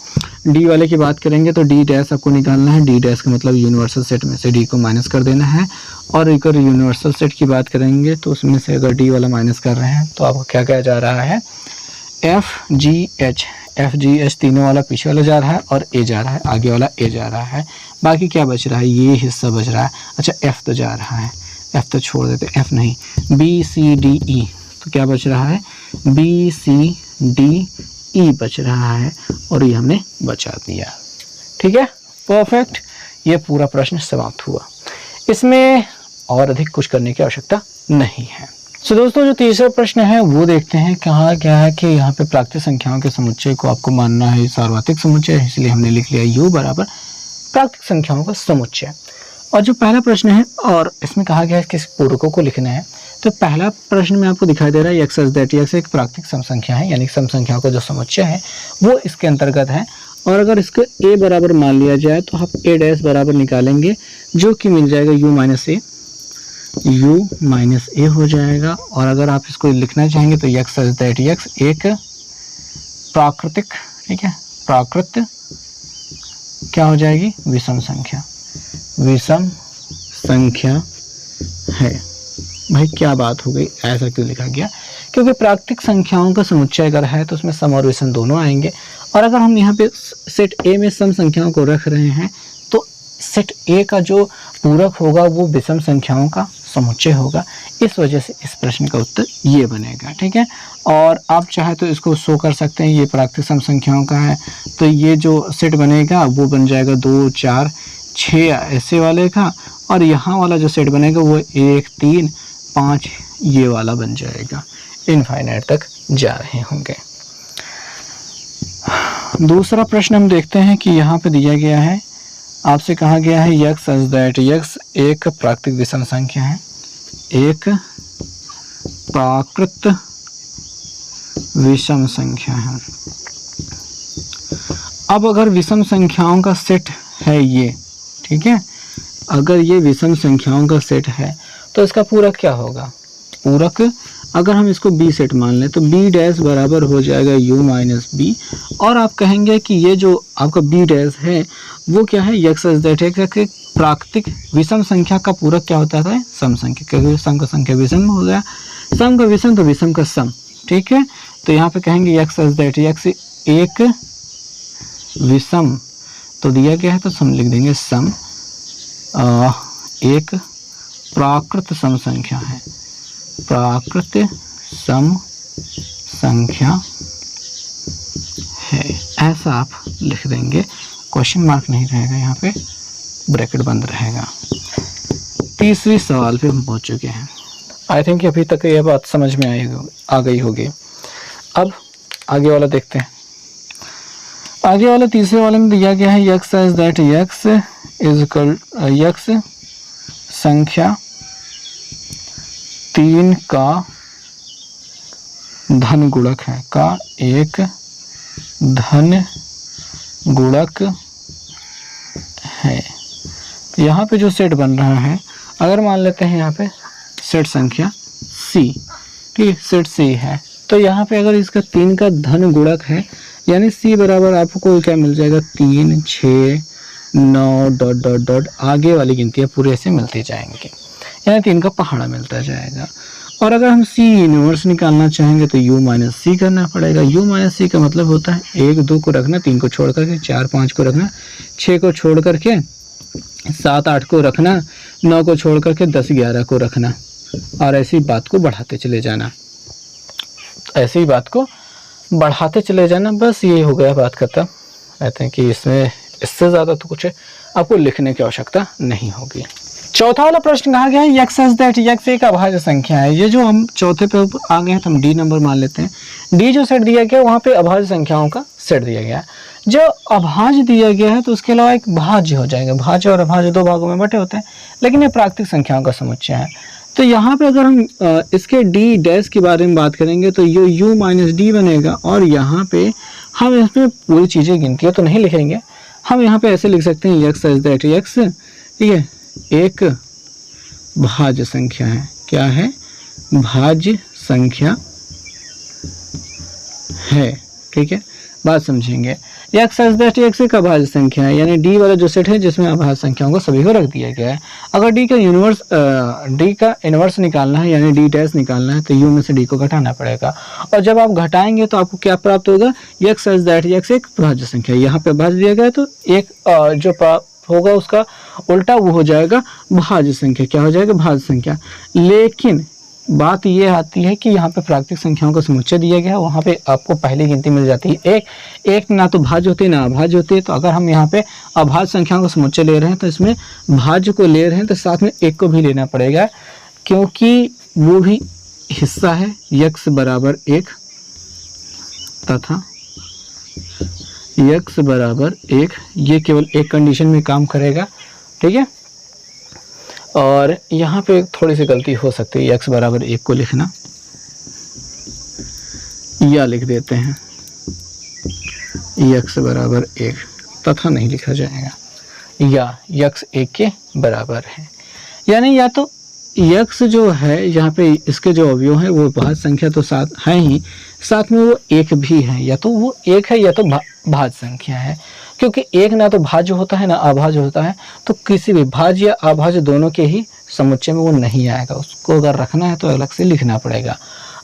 डी वाले की बात करेंगे तो डी डैश आपको निकालना है, डी डैश का मतलब यूनिवर्सल सेट में से डी को माइनस कर देना है, और अगर यूनिवर्सल सेट की बात करेंगे तो उसमें से अगर डी वाला माइनस कर रहे हैं तो आपको क्या कहा जा रहा है, एफ जी एच तीनों वाला पीछे वाला जा रहा है, और ए जा रहा है, आगे वाला ए जा रहा है, बाकी क्या बच रहा है, ये हिस्सा बच रहा है। अच्छा एफ तो जा रहा है, एफ तो छोड़ देते, एफ नहीं, बी सी डी ई, तो क्या बच रहा है, बी सी डी ई बच रहा है, और ये हमने बचा दिया। ठीक है, परफेक्ट, ये पूरा प्रश्न समाप्त हुआ। इसमें और अधिक कुछ करने की आवश्यकता नहीं है। तो दोस्तों जो तीसरा प्रश्न है वो देखते हैं। कहा गया है कि यहाँ पे प्राकृतिक संख्याओं के समुच्चय को आपको मानना है सार्वत्रिक समुच्चय, इसलिए हमने लिख लिया u बराबर प्राकृतिक संख्याओं का समुच्चय। और जो पहला प्रश्न है, और इसमें कहा गया है कि पूरकों को लिखना है, तो पहला प्रश्न में आपको दिखाई दे रहा है एक्स सच दैट एक्स एक प्राकृतिक सम संख्या है, यानी सम संख्याओं का जो समुच्चय है वो इसके अंतर्गत है। और अगर इसको a बराबर मान लिया जाए तो आप a डैश बराबर निकालेंगे, जो कि मिल जाएगा u माइनस ए हो जाएगा। और अगर आप इसको लिखना चाहेंगे तो एक्स सच दैट एक्स एक प्राकृतिक, ठीक है, प्राकृत क्या हो जाएगी, विषम संख्या, विषम संख्या है। भाई क्या बात हो गई, ऐसा क्यों लिखा गया, क्योंकि प्राकृतिक संख्याओं का समुच्चय अगर है तो उसमें सम और विषम दोनों आएंगे। और अगर हम यहाँ पे सेट ए में सम संख्याओं को रख रहे हैं तो सेट ए का जो पूरक होगा वो विषम संख्याओं का समुच्चय होगा। इस वजह से इस प्रश्न का उत्तर ये बनेगा। ठीक है, और आप चाहे तो इसको शो कर सकते हैं, ये प्राकृतिक सम संख्याओं का है तो ये जो सेट बनेगा वो बन जाएगा 2 4 6 ऐसे वाले का, और यहाँ वाला जो सेट बनेगा वो 1 3 5 ये वाला बन जाएगा, इनफाइनाइट तक जा रहे होंगे। दूसरा प्रश्न हम देखते हैं कि यहाँ पे दिया गया है, आपसे कहा गया है यक्स सच दैट यक्स एक प्राकृतिक विषम संख्या है, एक प्राकृत विषम संख्या है। अब अगर विषम संख्याओं का सेट है ये, ठीक है, अगर ये विषम संख्याओं का सेट है तो इसका पूरक क्या होगा, पूरक अगर हम इसको b सेट मान लें तो b डैश बराबर हो जाएगा u माइनस बी, और आप कहेंगे कि ये जो आपका b डैश है वो क्या है, यक्स सच दैट एक्स प्राकृतिक विषम संख्या का पूरक क्या होता है, सम संख्या, क्योंकि सम का संख्या विषम हो गया, सम का विषम तो विषम का सम। ठीक है, तो यहाँ पे कहेंगे यक्स सच दैट एक्स एक विषम, तो दिया गया है तो सम लिख देंगे, सम एक प्राकृत सम संख्या है, प्राकृत सम संख्या है, ऐसा आप लिख देंगे, क्वेश्चन मार्क नहीं रहेगा, यहाँ पे ब्रैकेट बंद रहेगा। तीसरी सवाल पे हम पहुंच चुके हैं। आई थिंक अभी तक यह बात समझ में आ गई होगी। अब आगे वाला देखते हैं। आगे वाला तीसरे वाले में दिया गया है x such that x is equal x संख्या 3 का धन गुणक है, का एक धन गुणक है। यहाँ पे जो सेट बन रहा है, अगर मान लेते हैं यहाँ पे सेट संख्या C, ठीक है, सेट C है, तो यहाँ पे अगर इसका 3 का धन गुणक है, यानी C बराबर आपको क्या मिल जाएगा, 3 6 9 डॉट डॉट डॉट आगे वाली गिनतियाँ पूरे ऐसे मिलती जाएंगी, यानी 3 का पहाड़ा मिलता जाएगा। और अगर हम C इनवर्स निकालना चाहेंगे तो u माइनस सी करना पड़ेगा। u माइनस सी का मतलब होता है 1 2 को रखना, 3 को छोड़ करके, 4 5 को रखना, 6 को छोड़ करके 7 8 को रखना, 9 को छोड़ करके 10 11 को रखना, और ऐसी बात को बढ़ाते चले जाना, ऐसी बात को बढ़ाते चले जाना। बस ये हो गया बात खत्म। कहते हैं कि इसमें इससे ज़्यादा तो कुछ आपको लिखने की आवश्यकता नहीं होगी। चौथा वाला प्रश्न कहा गया है यक्स सच दैट यक्स एक अभाज्य संख्या है। ये जो हम चौथे पे आ गए हैं तो हम डी नंबर मान लेते हैं। डी जो सेट दिया गया वहाँ पे अभाज्य संख्याओं का सेट दिया गया है। जो अभाज्य दिया गया है तो उसके अलावा एक भाज्य हो जाएगा। भाज्य और अभाज्य दो भागों में बटे होते हैं, लेकिन ये प्राकृतिक संख्याओं का समुच्चय है। तो यहाँ पे अगर हम इसके डी डैश के बारे में बात करेंगे तो ये u माइनस डी बनेगा, और यहाँ पे हम इसमें पूरी चीज़ें गिनती तो नहीं लिखेंगे, हम यहाँ पे ऐसे लिख सकते हैं यक्स सच दैट यक्स, ठीक है, एक भाज्य संख्या है। क्या है? भाज्य संख्या है। ठीक है, बात समझेंगे। यक्स सच दैट यक्स एक अभाज्य संख्या है, यानी डी वाला जो सेट है जिसमें अभाज्य संख्याओं को सभी को रख दिया गया है। अगर डी का इनवर्स निकालना है यानी डी डैश निकालना है तो यू में से डी को घटाना पड़ेगा, और जब आप घटाएंगे तो आपको क्या प्राप्त होगा? यक्स सच दैट यक्स एक भाज्य संख्या। यहाँ पे भाज्य दिया गया है तो एक जो होगा उसका उल्टा वो हो जाएगा भाज्य संख्या। क्या हो जाएगा? भाज्य संख्या। लेकिन बात ये आती है कि यहाँ पे प्राकृतिक संख्याओं का समुच्चय दिया गया है, वहाँ पे आपको पहली गिनती मिल जाती है एक ना तो भाज्य होती है ना अभाज्य होती है। तो अगर हम यहाँ पे अभाज्य संख्याओं का समुच्चय ले रहे हैं तो इसमें भाज्य को ले रहे हैं तो साथ में एक को भी लेना पड़ेगा, क्योंकि वो भी हिस्सा है यक्स बराबर एक तथा यक्स बराबर एक। ये केवल एक कंडीशन में काम करेगा। ठीक है, और यहाँ पे थोड़ी सी गलती हो सकती है, यक्स बराबर एक को लिखना या लिख देते हैं यक्स बराबर एक, तथा नहीं लिखा जाएगा, या यक्स एक के बराबर है। यानी या तो यक्स जो है यहाँ पे इसके जो अवयव है वो भाज्य संख्या तो साथ है ही, साथ में वो एक भी है, या तो वो एक है या तो भाज्य संख्या है। क्योंकि एक ना तो भाज्य होता है ना अभाज्य होता है, तो किसी भी भाज्य या अभाज्य दोनों के ही समुच्चय में वो नहीं आएगा। उसको अगर रखना है तो अलग से लिखना पड़ेगा।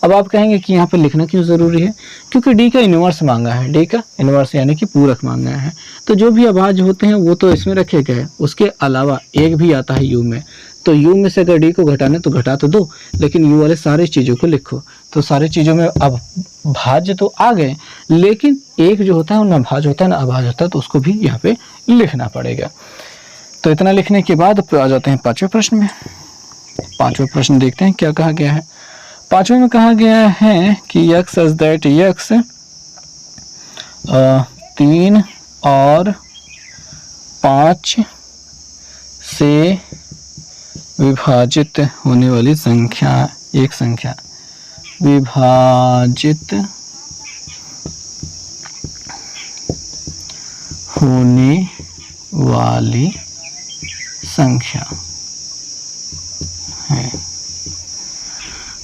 अब आप कहेंगे कि यहाँ पे लिखना क्यों ज़रूरी है? क्योंकि डी का इनवर्स मांगा है, डी का इनवर्स यानी कि पूरक मांगा है। तो जो भी अभाज्य होते हैं वो तो इसमें रखे गए, उसके अलावा एक भी आता है यू में। तो यू में से अगर डी को घटाना तो घटा तो दो, लेकिन यू वाले सारी चीज़ों को लिखो। तो सारी चीज़ों में अब भाज्य तो आ गए, लेकिन एक जो होता है उनमें भाज्य होता है ना अभाज्य होता है, तो उसको भी यहाँ पे लिखना पड़ेगा। तो इतना लिखने के बाद आ जाते हैं पांचवें प्रश्न में। पांचवें प्रश्न देखते हैं क्या कहा गया है। पांचवें में कहा गया है कि यक्स सच दैट यक्स 3 और 5 से विभाजित होने वाली संख्या, एक संख्या विभाजित होने वाली संख्या है।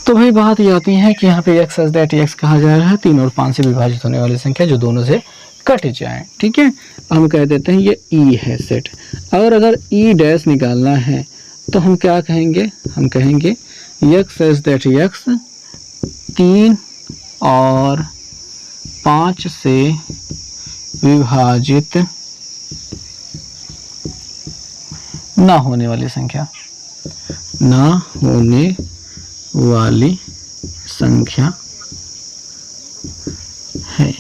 तो भाई बात ये आती है कि यहाँ पे एक्स सच दैट एक्स कहा जा रहा है 3 और 5 से विभाजित होने वाली संख्या जो दोनों से कट जाए। ठीक है, हम कह देते हैं ये ई है सेट। अगर ई डैश निकालना है तो हम क्या कहेंगे? हम कहेंगे एक्स सच दैट एक्स 3 और 5 से विभाजित ना होने वाली संख्या, ना होने वाली संख्या है।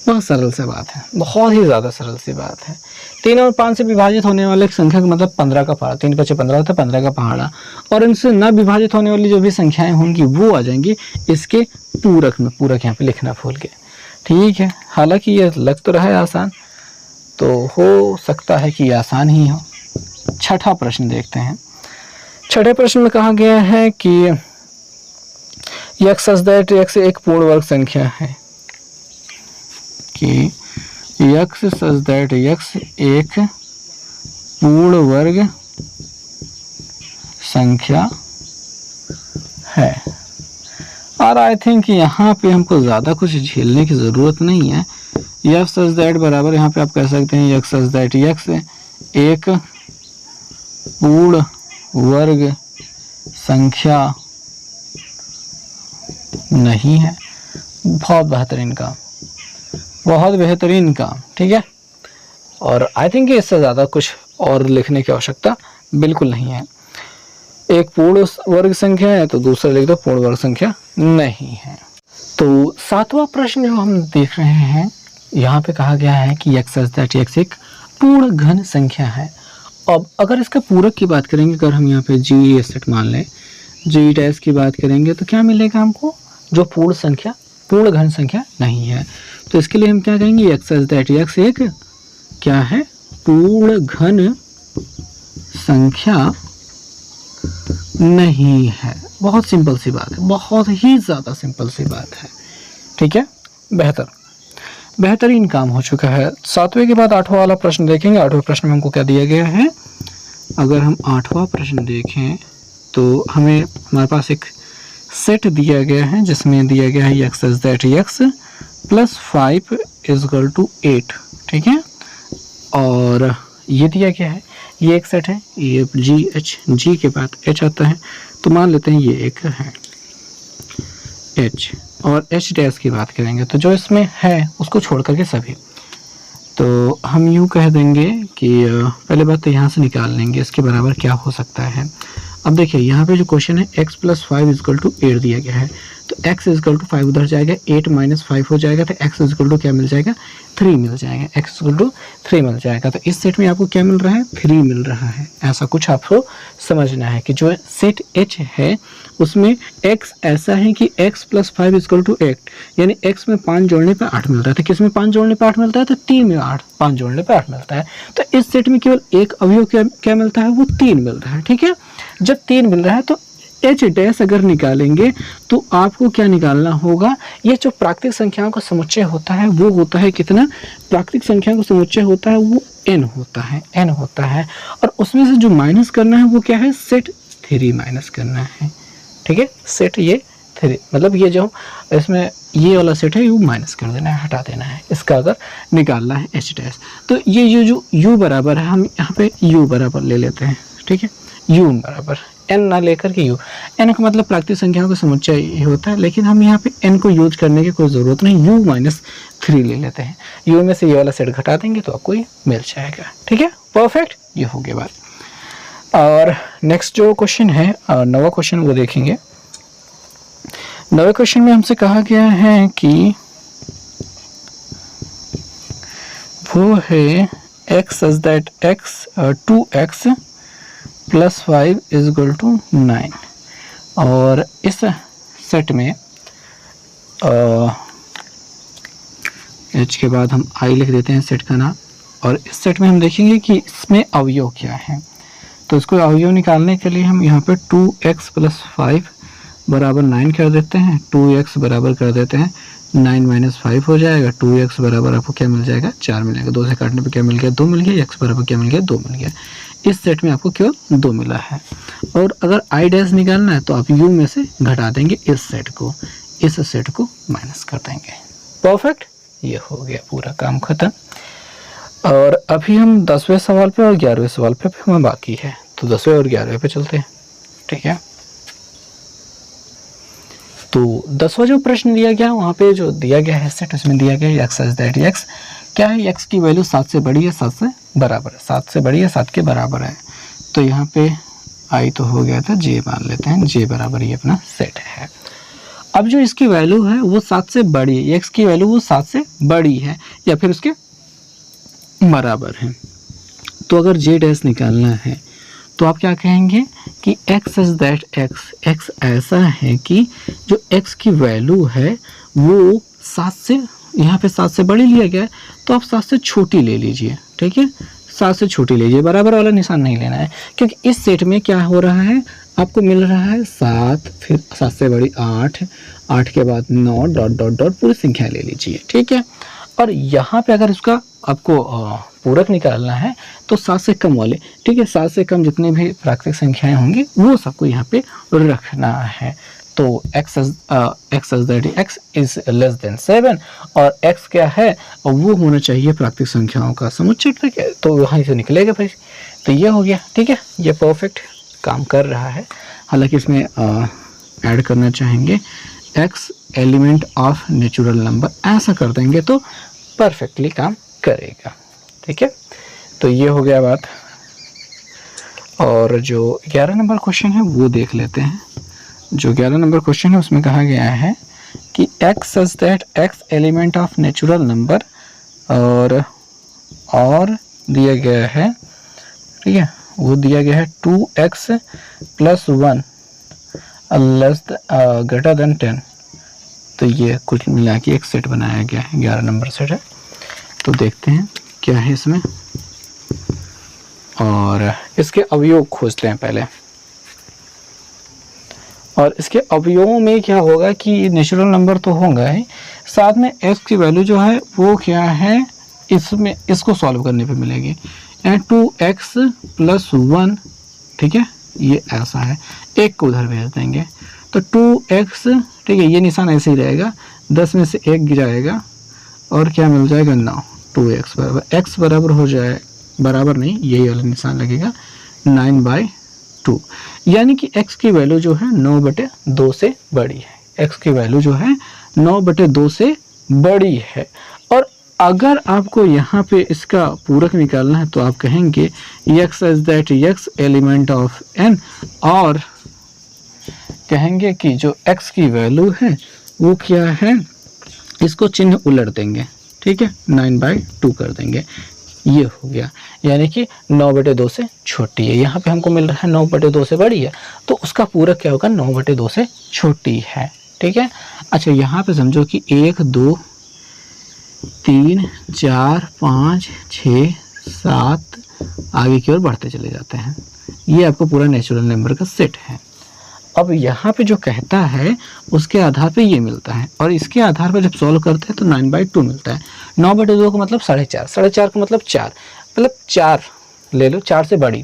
बहुत सरल सी बात है, बहुत ही ज़्यादा सरल सी बात है। 3 और 5 से विभाजित होने वाले एक संख्या का मतलब 15 का पहाड़ा, 3 × 15 होता है 15 का पहाड़ा, और इनसे न विभाजित होने वाली जो भी संख्याएं होंगी वो आ जाएंगी इसके पूरक में। पूरक यहाँ पे लिखना भूल गए। ठीक है, हालांकि ये लग तो रहा है आसान, तो हो सकता है कि आसान ही हो। छठा प्रश्न देखते हैं। छठे प्रश्न में कहा गया है कि यक्स सच दैट यक्स एक पूर्ण वर्ग संख्या है, कि यक्स सच दैट यक्स एक पूर्ण वर्ग संख्या है। और आई थिंक यहाँ पे हमको ज़्यादा कुछ झेलने की ज़रूरत नहीं है। यक्स सच दैट बराबर यहाँ पे आप कह सकते हैं यक्स सच दैट यक्स एक पूर्ण वर्ग संख्या नहीं है। बहुत बेहतरीन काम, बहुत बेहतरीन काम। ठीक है, और आई थिंक इससे ज़्यादा कुछ और लिखने की आवश्यकता बिल्कुल नहीं है। एक पूर्ण वर्ग संख्या है तो दूसरा लिख दो पूर्ण वर्ग संख्या नहीं है। तो सातवां प्रश्न जो हम देख रहे हैं, यहाँ पे कहा गया है कि x सच दैट x एक पूर्ण घन संख्या है। अब अगर इसका पूरक की बात करेंगे, अगर हम यहाँ पे जी सेट मान लें, जी डैश की बात करेंगे तो क्या मिलेगा हमको, जो पूर्ण घन संख्या नहीं है। तो इसके लिए हम क्या कहेंगे, x सच दैट x एक क्या है, पूर्ण घन संख्या नहीं है। बहुत सिंपल सी बात है, बहुत ही ज़्यादा सिंपल सी बात है। ठीक है, बेहतरीन काम हो चुका है। सातवें के बाद आठवां वाला प्रश्न देखेंगे। आठवें प्रश्न में हमको क्या दिया गया है, अगर हम आठवां प्रश्न देखें तो हमारे पास एक सेट दिया गया है जिसमें दिया गया है x such that x plus 5 is equal to 8। ठीक है, और ये दिया गया है, ये एक सेट है, ये जी के बाद h आता है, तो मान लेते हैं ये एक है h, और h डैश की बात करेंगे तो जो इसमें है उसको छोड़ करके सभी, तो हम यूँ कह देंगे कि पहले बात तो यहाँ से निकाल लेंगे इसके बराबर क्या हो सकता है। अब देखिए यहाँ पे जो क्वेश्चन है x प्लस 5 इजकल टू 8 दिया गया है, तो x इजकल टू 5 उधर जाएगा, 8 माइनस 5 हो जाएगा, तो x इजकल टू क्या मिल जाएगा, 3 मिल जाएगा, x इजकल टू 3 मिल जाएगा। तो इस सेट में आपको क्या मिल रहा है, 3 मिल रहा है। ऐसा कुछ आपको समझना है कि जो सेट h है उसमें x ऐसा है कि x प्लस 5 इजकल टू 8, यानी x में 5 जोड़ने पर 8 मिलता है। तो किस में 5 जोड़ने पर 8 मिलता है, तो 3 में 5 जोड़ने पर 8 मिलता है। तो इस सेट में केवल एक अवयव क्या मिलता है, वो 3 मिल रहा है। ठीक है, जब 3 मिल रहा है तो h डैश अगर निकालेंगे तो आपको क्या निकालना होगा, ये जो प्राकृतिक संख्याओं का समुच्चय होता है वो होता है कितना, प्राकृतिक संख्याओं का समुच्चय होता है वो n होता है, और उसमें से जो माइनस करना है वो क्या है, सेट 3 माइनस करना है। ठीक है, सेट ये 3, मतलब ये जो इसमें ये वाला सेट है वो माइनस कर देना है, हटा देना है, इसका अगर निकालना है h डैश। तो ये जो u बराबर है, हम यहाँ पे u बराबर ले लेते हैं। ठीक है, u बराबर n ना लेकर के u, n का मतलब प्राकृतिक संख्याओं का समुच्चय ही होता है, लेकिन हम यहाँ पे n को यूज करने की कोई ज़रूरत नहीं, u माइनस 3 ले लेते हैं। u में से ये वाला सेट घटा देंगे तो आपको ये मिल जाएगा। ठीक है, परफेक्ट, ये हो गया बात। और नेक्स्ट जो क्वेश्चन है, नवा क्वेश्चन वो देखेंगे। नवे क्वेश्चन में हमसे कहा गया है कि वो है x such that x 2x plus 5 is equal to 9, और इस सेट में h के बाद हम i लिख देते हैं सेट का नाम, और इस सेट में हम देखेंगे कि इसमें अवयव क्या है। तो इसको अवयव निकालने के लिए हम यहाँ पे 2x प्लस 5 बराबर 9 कर देते हैं, 2x बराबर कर देते हैं 9 माइनस 5 हो जाएगा, 2x बराबर आपको क्या मिल जाएगा, 4 मिलेगा। 2 से काटने पे क्या मिल गया, 2 मिल गया, x बराबर क्या मिल गया, 2 मिल गया। इस सेट में आपको केवल 2 मिला है, और अगर i डैश निकालना है तो आप u में से घटा देंगे इस सेट को माइनस कर देंगे। परफेक्ट, ये हो गया पूरा काम खत्म। और अभी हम 10वें सवाल पे और 11वें सवाल पे हमें बाकी है, तो 10वें और 11वें पे चलते हैं। ठीक है, तो 10वां जो प्रश्न दिया गया वहाँ पे जो दिया गया है सेट, उसमें दिया गया x सच दैट x क्या है, x की वैल्यू 7 से बड़ी है, 7 से बराबर है, 7 से बड़ी है, 7 के बराबर है। तो यहाँ पे i तो हो गया था, j मान लेते हैं, j बराबर ये अपना सेट है। अब जो इसकी वैल्यू है वो 7 से बड़ी है, x की वैल्यू वो 7 से बड़ी है या फिर उसके बराबर है। तो अगर j डैश निकालना है तो आप क्या कहेंगे कि x सच दैट x ऐसा है कि जो x की वैल्यू है वो 7 से, यहाँ पे 7 से बड़ी लिया गया है, तो आप 7 से छोटी ले लीजिए। ठीक है, 7 से छोटी लीजिए, बराबर वाला निशान नहीं लेना है, क्योंकि इस सेट में क्या हो रहा है, आपको मिल रहा है 7, फिर 7 से बड़ी 8, 8 के बाद 9 डॉट डॉट डॉट पूरी संख्या ले लीजिए। ठीक है, और यहाँ पे अगर उसका आपको पूरक निकालना है तो 7 से कम वाले, ठीक है, 7 से कम जितने भी प्राकृतिक संख्याएं होंगी वो सबको यहाँ पे रखना है। तो x such that x is less than 7, और x क्या है, वो होना चाहिए प्राकृतिक संख्याओं का समुच्चय। ठीक है, तो वहीं से निकलेगा भाई, तो ये हो गया। ठीक है, ये परफेक्ट काम कर रहा है। हालांकि इसमें ऐड करना चाहेंगे x element of natural number, ऐसा कर देंगे तो परफेक्टली काम करेगा। ठीक है, तो ये हो गया बात। और जो 11 नंबर क्वेश्चन है वो देख लेते हैं। जो 11 नंबर क्वेश्चन है उसमें कहा गया है कि x such that x element of natural number और दिया गया है, ठीक है, वो दिया गया है 2x + 1 लेस ग्रेटर देन 10। तो ये कुल मिला के एक सेट बनाया गया है, 11 नंबर सेट है। तो देखते हैं क्या है इसमें और इसके अवयव खोजते हैं पहले। और इसके अवयवों में क्या होगा कि नेचुरल नंबर तो होगा ही, साथ में x की वैल्यू जो है वो क्या है, इसमें इसको सॉल्व करने पे मिलेगी। 2x + 1, ठीक है, ये ऐसा है, एक को उधर भेज देंगे तो 2x, ठीक है, ये निशान ऐसे ही रहेगा, 10 में से 1 गिराएगा और क्या मिल जाएगा 9। 2x बराबर x बराबर हो जाए, बराबर नहीं, यही वाला निशान लगेगा 9/2, यानी कि x की वैल्यू जो है 9/2 से बड़ी है। x की वैल्यू जो है 9/2 से बड़ी है। और अगर आपको यहाँ पे इसका पूरक निकालना है तो आप कहेंगे x is that x element of n, और कहेंगे कि जो x की वैल्यू है वो क्या है, इसको चिन्ह उलट देंगे, ठीक है, 9/2 कर देंगे। ये हो गया, यानी कि 9/2 से छोटी है। यहाँ पे हमको मिल रहा है 9/2 से बड़ी है, तो उसका पूरक क्या होगा, 9/2 से छोटी है, ठीक है। अच्छा, यहाँ पे समझो कि 1 2 3 4 5 6 7 आगे की ओर बढ़ते चले जाते हैं। ये आपको पूरा नेचुरल नंबर का सेट है। अब यहाँ पे जो कहता है उसके आधार पे ये मिलता है, और इसके आधार पर जब सॉल्व करते हैं तो 9/2 मिलता है। 9/2 का मतलब 4.5, 4.5 का मतलब 4, मतलब 4 ले लो, 4 से बड़ी,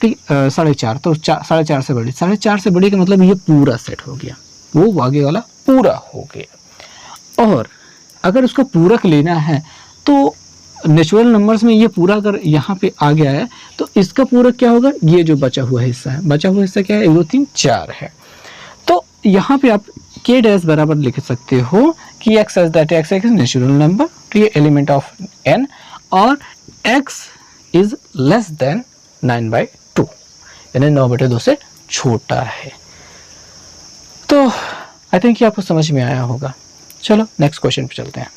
ठीक, 4.5, तो 4.5 से बड़ी, 4.5 से बड़ी का मतलब ये पूरा सेट हो गया, वो आगे वाला पूरा हो गया। और अगर उसका पूरक लेना है तो नेचुरल नंबर्स में ये पूरा अगर यहाँ पे आ गया है तो इसका पूरक क्या होगा, ये जो बचा हुआ हिस्सा है, बचा हुआ हिस्सा क्या है, 1 2 3 4 है। तो यहाँ पे आप k डैश बराबर लिख सकते हो कि x is that x is natural number, तो ये एलिमेंट ऑफ n, और x इज लेस देन 9/2, यानी 9/2 से छोटा है। तो आई थिंक ये आपको समझ में आया होगा। चलो नेक्स्ट क्वेश्चन पे चलते हैं।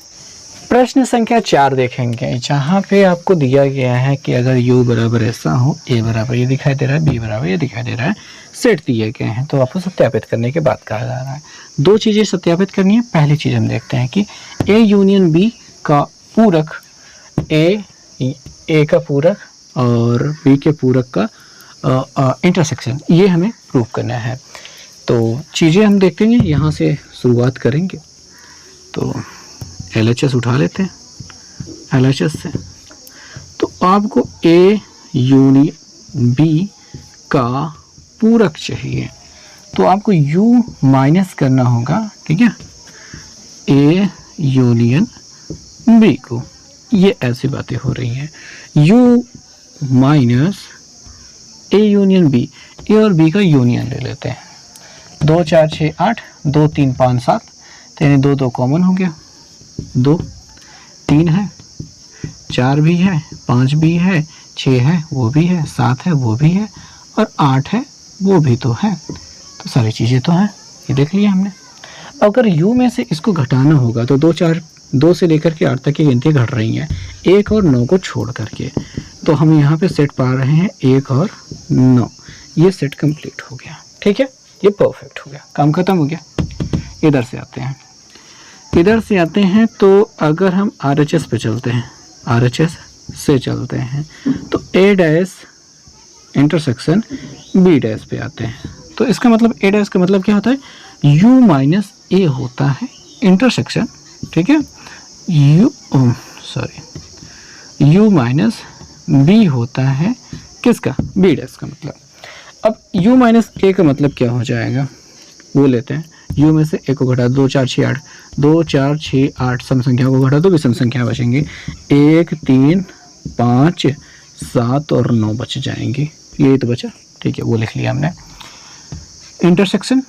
प्रश्न संख्या 4 देखेंगे, जहाँ पे आपको दिया गया है कि अगर u बराबर ऐसा हो, a बराबर ये दिखाई दे रहा है, b बराबर ये दिखाई दे रहा है, सेट दिए गए हैं, तो आपको सत्यापित करने के बाद कहा जा रहा है। 2 चीज़ें सत्यापित करनी है। पहली चीज़ हम देखते हैं कि a यूनियन b का पूरक, a का पूरक और b के पूरक का इंटरसेक्शन, ये हमें प्रूव करना है। तो चीज़ें हम देखेंगे, यहाँ से शुरुआत करेंगे। तो LHS उठा लेते हैं, LHS से तो आपको A यूनियन B का पूरक चाहिए, तो आपको U माइनस करना होगा, ठीक है, A यूनियन B को। ये ऐसी बातें हो रही हैं, U minus A union B, A और B का यूनियन ले लेते हैं। 2 4 6 8, 2 3 5 7, तो यानी 2 2 कॉमन हो गया, 2 3 है, 4 भी है, 5 भी है, 6 है वो भी है, 7 है वो भी है, और 8 है वो भी तो है। तो सारी चीज़ें तो हैं, ये देख लिया हमने। अगर u में से इसको घटाना होगा तो 2 से लेकर के 8 तक की गिनती घट रही हैं, 1 और 9 को छोड़ करके, तो हम यहाँ पे सेट पा रहे हैं 1 और 9। ये सेट कंप्लीट हो गया, ठीक है, ये परफेक्ट हो गया, काम खत्म हो गया। इधर से आते हैं, तो अगर हम RHS पे चलते हैं, RHS से चलते हैं, तो A dash intersection B dash पे आते हैं। तो इसका मतलब A डैश का मतलब क्या होता है, U माइनस A होता है इंटरसेक्शन, ठीक है, U माइनस B होता है किसका, B डैश का मतलब। अब U माइनस A का मतलब क्या हो जाएगा, वो लेते हैं। U में से A को घटा, 2 4 6 8, 2 4 6 8 सम संख्या को घटा दो, भी सम संख्या बचेंगे, 1 3 5 7 और 9 बच जाएंगे, यही तो बचा, ठीक है, वो लिख लिया हमने। इंटरसेक्शन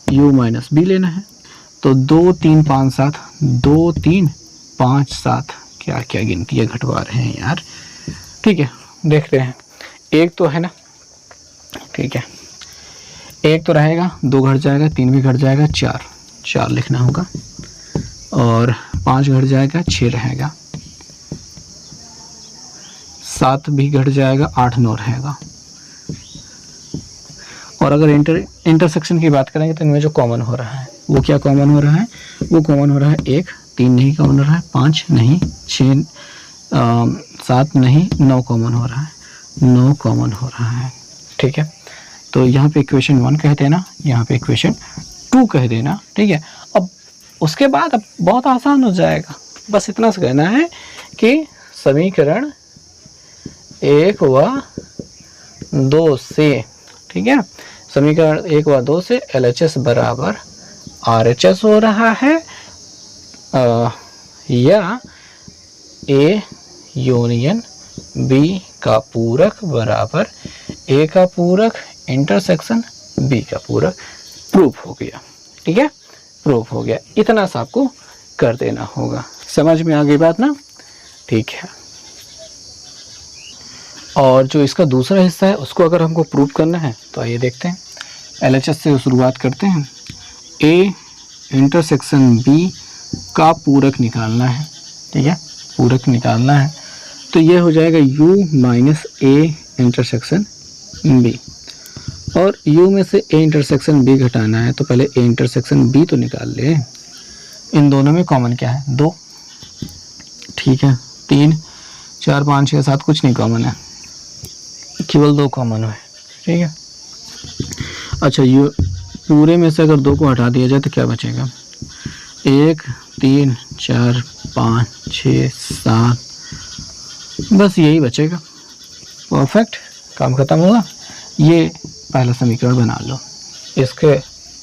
U माइनस B लेना है, तो 2 3 5 7, 2 3 5 7, क्या क्या गिनती है घटवा रहे हैं यार, ठीक है, देखते हैं। एक तो है ना, ठीक है, एक तो रहेगा, 2 घट जाएगा, 3 भी घट जाएगा, 4 लिखना होगा, और 5 घट जाएगा, 6 रहेगा, 7 भी घट जाएगा, 8 9 रहेगा। और अगर इंटरसेक्शन की बात करेंगे तो इनमें जो कॉमन हो रहा है वो क्या कॉमन हो रहा है? वो कॉमन हो रहा है 1, 3 नहीं कॉमन हो रहा है, 5 नहीं, 6 7 नहीं, 9 कॉमन हो रहा है, 9 कॉमन हो रहा है। ठीक है, तो यहाँ पे इक्वेशन 1 कह देना, यहाँ पे इक्वेशन 2 कह देना। ठीक है, अब उसके बाद अब बहुत आसान हो जाएगा, बस इतना सा कहना है कि समीकरण 1 व 2 से, ठीक है, समीकरण 1 व 2 से LHS बराबर RHS हो रहा है, या A यूनियन B का पूरक बराबर A का पूरक इंटरसेक्शन B का पूरक, प्रूफ हो गया। ठीक है, प्रूफ हो गया, इतना सा आपको कर देना होगा। समझ में आ गई बात ना? ठीक है, और जो इसका दूसरा हिस्सा है उसको अगर हमको प्रूफ करना है तो आइए देखते हैं। LHS से शुरुआत करते हैं। A इंटरसेक्शन B का पूरक निकालना है। ठीक है, पूरक निकालना है तो ये हो जाएगा U minus A intersection B, और U में से A इंटरसेक्शन B घटाना है तो पहले A इंटरसेक्शन B तो निकाल ले। इन दोनों में कॉमन क्या है? 2। ठीक है, 3 4 5 6 7 कुछ नहीं कॉमन है, केवल 2 कॉमन है। ठीक है, अच्छा, ये पूरे में से अगर 2 को हटा दिया जाए तो क्या बचेगा? 1 3 4 5 6 7, बस यही बचेगा। परफेक्ट, काम खत्म हुआ। ये पहला समीकरण बना लो, इसके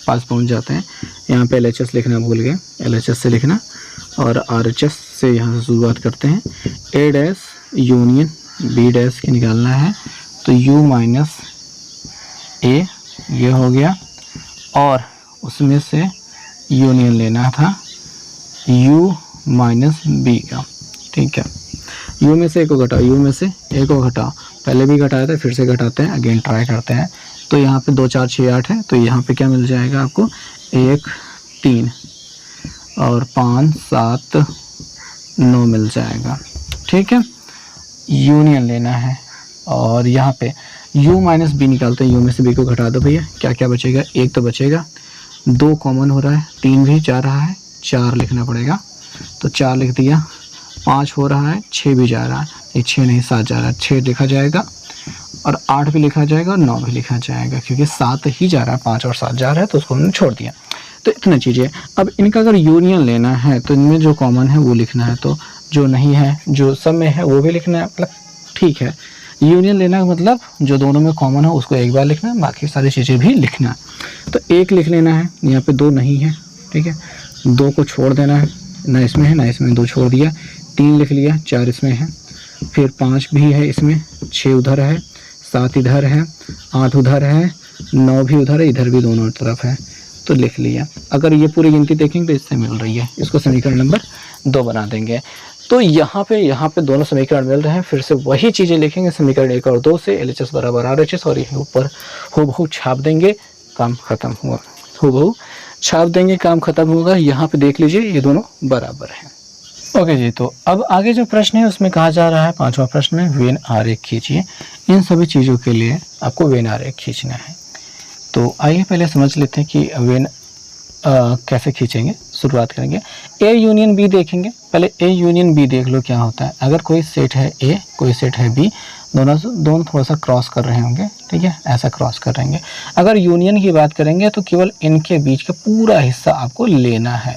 पास पहुंच जाते हैं। यहाँ पे LHS लिखना भूल गए, LHS से लिखना, और RHS से यहाँ से शुरुआत करते हैं। A dash union B dash की निकालना है तो U माइनस A ये हो गया, और उसमें से यूनियन लेना था U माइनस B का। ठीक है, U में से एक को घटाओ, U में से एक को घटाओ, पहले भी घटाया था, फिर से घटाते हैं, अगेन ट्राई करते हैं। तो यहाँ पे 2 4 6 8 है, तो यहाँ पे क्या मिल जाएगा आपको? 1 3 और 5 7 9 मिल जाएगा। ठीक है, यूनियन लेना है, और यहाँ पे U माइनस B निकालते हैं। U में से B को घटा दो भैया, क्या क्या बचेगा? 1 तो बचेगा, 2 कॉमन हो रहा है, 3 भी जा रहा है, 4 लिखना पड़ेगा तो 4 लिख दिया, 5 हो रहा है, 6 भी जा रहा है, ये 6 नहीं 7 जा रहा है, 6 लिखा जाएगा, और 8 भी लिखा जाएगा, और 9 भी लिखा जाएगा, क्योंकि 7 ही जा रहा है, 5 और 7 जा रहा है तो उसको हमने छोड़ दिया। तो इतना चीज़ें। अब इनका अगर यूनियन लेना है तो इनमें जो कॉमन है वो लिखना है, तो जो नहीं है, जो सब में है वो भी लिखना है, मतलब ठीक है। यूनियन लेना का मतलब जो दोनों में कॉमन है उसको एक बार लिखना है, बाकी सारी चीज़ें भी लिखना है। तो 1 लिख लेना है, यहाँ पे 2 नहीं है, ठीक है, 2 को छोड़ देना है, ना इसमें है ना इसमें, 2 छोड़ दिया, 3 लिख लिया, 4 इसमें है, फिर 5 भी है इसमें, 6 उधर है, 7 इधर है, 8 उधर है, 9 भी उधर है, इधर भी दोनों तरफ है, तो लिख लिया। अगर ये पूरी गिनती देखेंगे तो इससे मिल रही है, इसको समीकरण नंबर 2 बना देंगे। तो यहाँ पे दोनों समीकरण मिल रहे हैं, फिर से वही चीज़ें लिखेंगे समीकरण 1 और 2 से, LHS बराबर RHS, और यहीं ऊपर हूबहू छाप देंगे, काम खत्म हुआ। हूबहू छाप देंगे, काम खत्म होगा। यहाँ पे देख लीजिए ये दोनों बराबर हैं। ओके जी, तो अब आगे जो प्रश्न है उसमें कहा जा रहा है, 5वां प्रश्न में वेन आरेख खींचिए। इन सभी चीज़ों के लिए आपको वेन आरेख खींचना है। तो आइए पहले समझ लेते हैं कि वेन कैसे खींचेंगे। शुरुआत करेंगे A यूनियन B देखेंगे। पहले A यूनियन B देख लो क्या होता है। अगर कोई सेट है A, कोई सेट है B, दोनों थोड़ा सा क्रॉस कर रहे होंगे, ठीक है, ऐसा क्रॉस कर रहेंगे। अगर यूनियन की बात करेंगे तो केवल इनके बीच का पूरा हिस्सा आपको लेना है,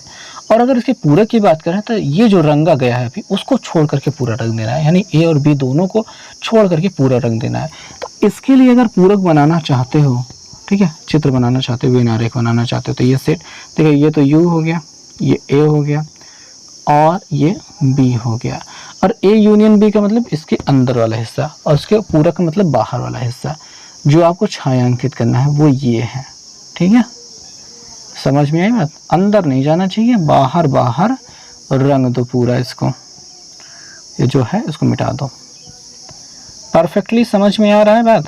और अगर इसके पूरक की बात करें तो ये जो रंगा गया है अभी उसको छोड़ करके पूरा रंग देना है, यानी A और B दोनों को छोड़ करके पूरा रंग देना है। तो इसके लिए अगर पूरक बनाना चाहते हो, ठीक है, चित्र बनाना चाहते हो, वेन आरेख बनाना चाहते हो, तो ये सेट देखिए, ये तो U हो गया, ये A हो गया, और ये B हो गया। और A यूनियन B का मतलब इसके अंदर वाला हिस्सा, और उसके पूरक का मतलब बाहर वाला हिस्सा। जो आपको छायांकित करना है वो ये है, ठीक है, समझ में आई बात? अंदर नहीं जाना चाहिए, बाहर बाहर रंग दो पूरा इसको, ये जो है इसको मिटा दो, परफेक्टली समझ में आ रहा है बात?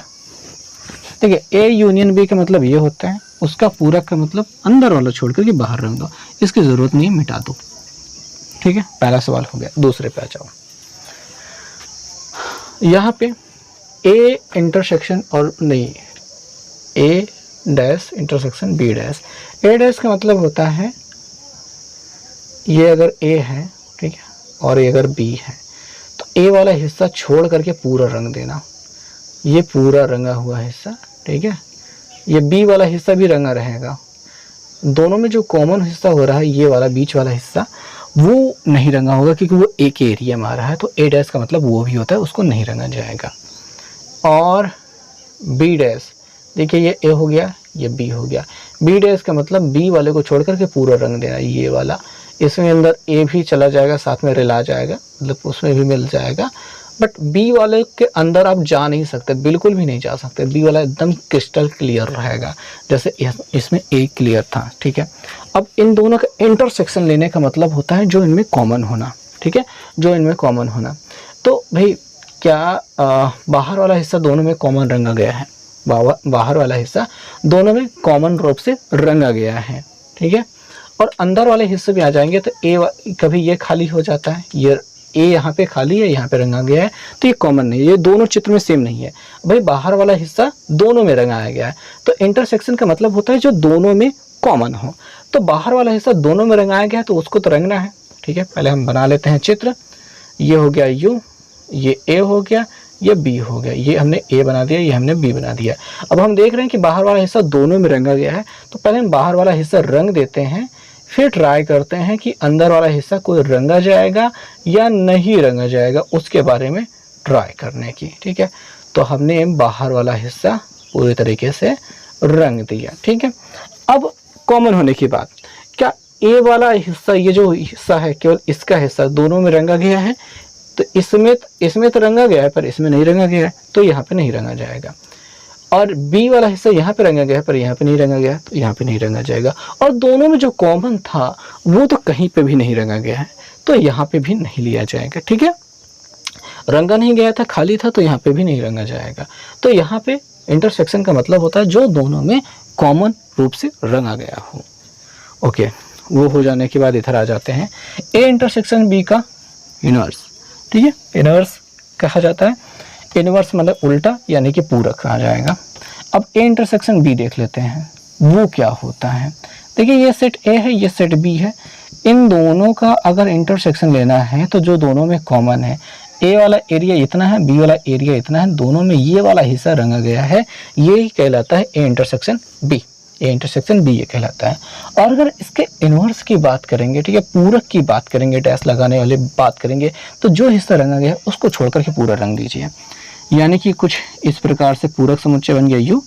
देखिए, ए यूनियन बी का मतलब ये होता है, उसका पूरक का मतलब अंदर वाला छोड़ करके बाहर रख दो, इसकी जरूरत नहीं है, मिटा दो। ठीक है, पहला सवाल हो गया। दूसरे पे आ जाओ। यहाँ पे ए इंटरसेक्शन और नहीं, ए डैश इंटरसेक्शन बी डैश। ए डैश का मतलब होता है ये अगर ए है, ठीक है, और ये अगर बी है, तो ए वाला हिस्सा छोड़ करके पूरा रंग देना, ये पूरा रंगा हुआ हिस्सा, ठीक है। ये बी वाला हिस्सा भी रंगा रहेगा। दोनों में जो कॉमन हिस्सा हो रहा है, ये वाला बीच वाला हिस्सा, वो नहीं रंगा होगा क्योंकि वो एक एरिया में आ रहा है, तो ए डैश का मतलब वो भी होता है, उसको नहीं रंगा जाएगा। और बी डैश, देखिए ये ए हो गया, ये बी हो गया। बी डैश का मतलब बी वाले को छोड़ करके पूरा रंग देना, ये वाला, इसमें अंदर ए भी चला जाएगा, साथ में रिला जाएगा, मतलब उसमें भी मिल जाएगा। बट बी वाले के अंदर आप जा नहीं सकते, बिल्कुल भी नहीं जा सकते। बी वाला एकदम क्रिस्टल क्लियर रहेगा, जैसे इसमें ए क्लियर था, ठीक है। अब इन दोनों का इंटरसेक्शन लेने का मतलब होता है जो इनमें कॉमन होना, ठीक है, जो इनमें कॉमन होना। तो भाई क्या बाहर वाला हिस्सा दोनों में कॉमन रंगा गया है? बाहर वाला हिस्सा दोनों में कॉमन रूप से रंगा गया है, ठीक है। और अंदर वाले हिस्से भी आ जाएंगे तो ए कभी ये खाली हो जाता है, ये ए यहाँ पे खाली है, यहाँ पे रंगा गया है, तो ये कॉमन नहीं है, ये दोनों चित्र में सेम नहीं है। भाई बाहर वाला हिस्सा दोनों में रंगाया गया है, तो इंटरसेक्शन का मतलब होता है जो दोनों में कॉमन हो। तो बाहर वाला हिस्सा दोनों में रंगाया गया है, तो उसको तो रंगना है, ठीक है। पहले हम बना लेते हैं चित्र। ये हो गया यू, ये ए हो गया, ये बी हो गया, ये हमने ए बना दिया, ये हमने बी बना दिया। अब हम देख रहे हैं कि बाहर वाला हिस्सा दोनों में रंगा गया है, तो पहले हम बाहर वाला हिस्सा रंग देते हैं, फिर ट्राई करते हैं कि अंदर वाला हिस्सा कोई रंगा जाएगा या नहीं रंगा जाएगा, उसके बारे में ट्राई करने की, ठीक है। तो हमने बाहर वाला हिस्सा पूरी तरीके से रंग दिया, ठीक है। अब कॉमन होने की बात, क्या ए वाला हिस्सा, ये जो हिस्सा है केवल इसका हिस्सा दोनों में रंगा गया है? तो इसमें तो रंगा गया है, पर इसमें नहीं रंगा गया है, तो यहाँ पे नहीं रंगा जाएगा। और बी वाला हिस्सा यहाँ पे रंगा गया है, पर यहाँ पे नहीं रंगा गया, तो यहाँ पे नहीं रंगा जाएगा। और दोनों में जो कॉमन था वो तो कहीं पे भी नहीं रंगा गया है, तो यहाँ पे भी नहीं लिया जाएगा, ठीक है। रंगा नहीं गया था, खाली था, तो यहाँ पे भी नहीं रंगा जाएगा। तो यहाँ पे इंटरसेक्शन का मतलब होता है जो दोनों में कॉमन रूप से रंगा गया हो। ओके, वो हो जाने के बाद इधर आ जाते हैं ए इंटरसेक्शन बी का इनवर्स, ठीक है। इनवर्स कहा जाता है, इनवर्स मतलब उल्टा, यानी कि पूरक आ जाएगा। अब ए इंटरसेक्शन बी देख लेते हैं, वो क्या होता है। देखिए ये सेट ए है, ये सेट बी है, इन दोनों का अगर इंटरसेक्शन लेना है तो जो दोनों में कॉमन है, ए वाला एरिया इतना है, बी वाला एरिया इतना है, दोनों में ये वाला हिस्सा रंगा गया है, ये कहलाता है A intersection B. A intersection B ये कहलाता है। और अगर इसके इन्वर्स की बात करेंगे, ठीक है, पूरक की बात करेंगे, डैश लगाने वाले बात करेंगे, तो जो हिस्सा रंगा गया है उसको छोड़ करके पूरा रंग दीजिए। यानी कि कुछ इस प्रकार से पूरक समुच्चय बन गया यू,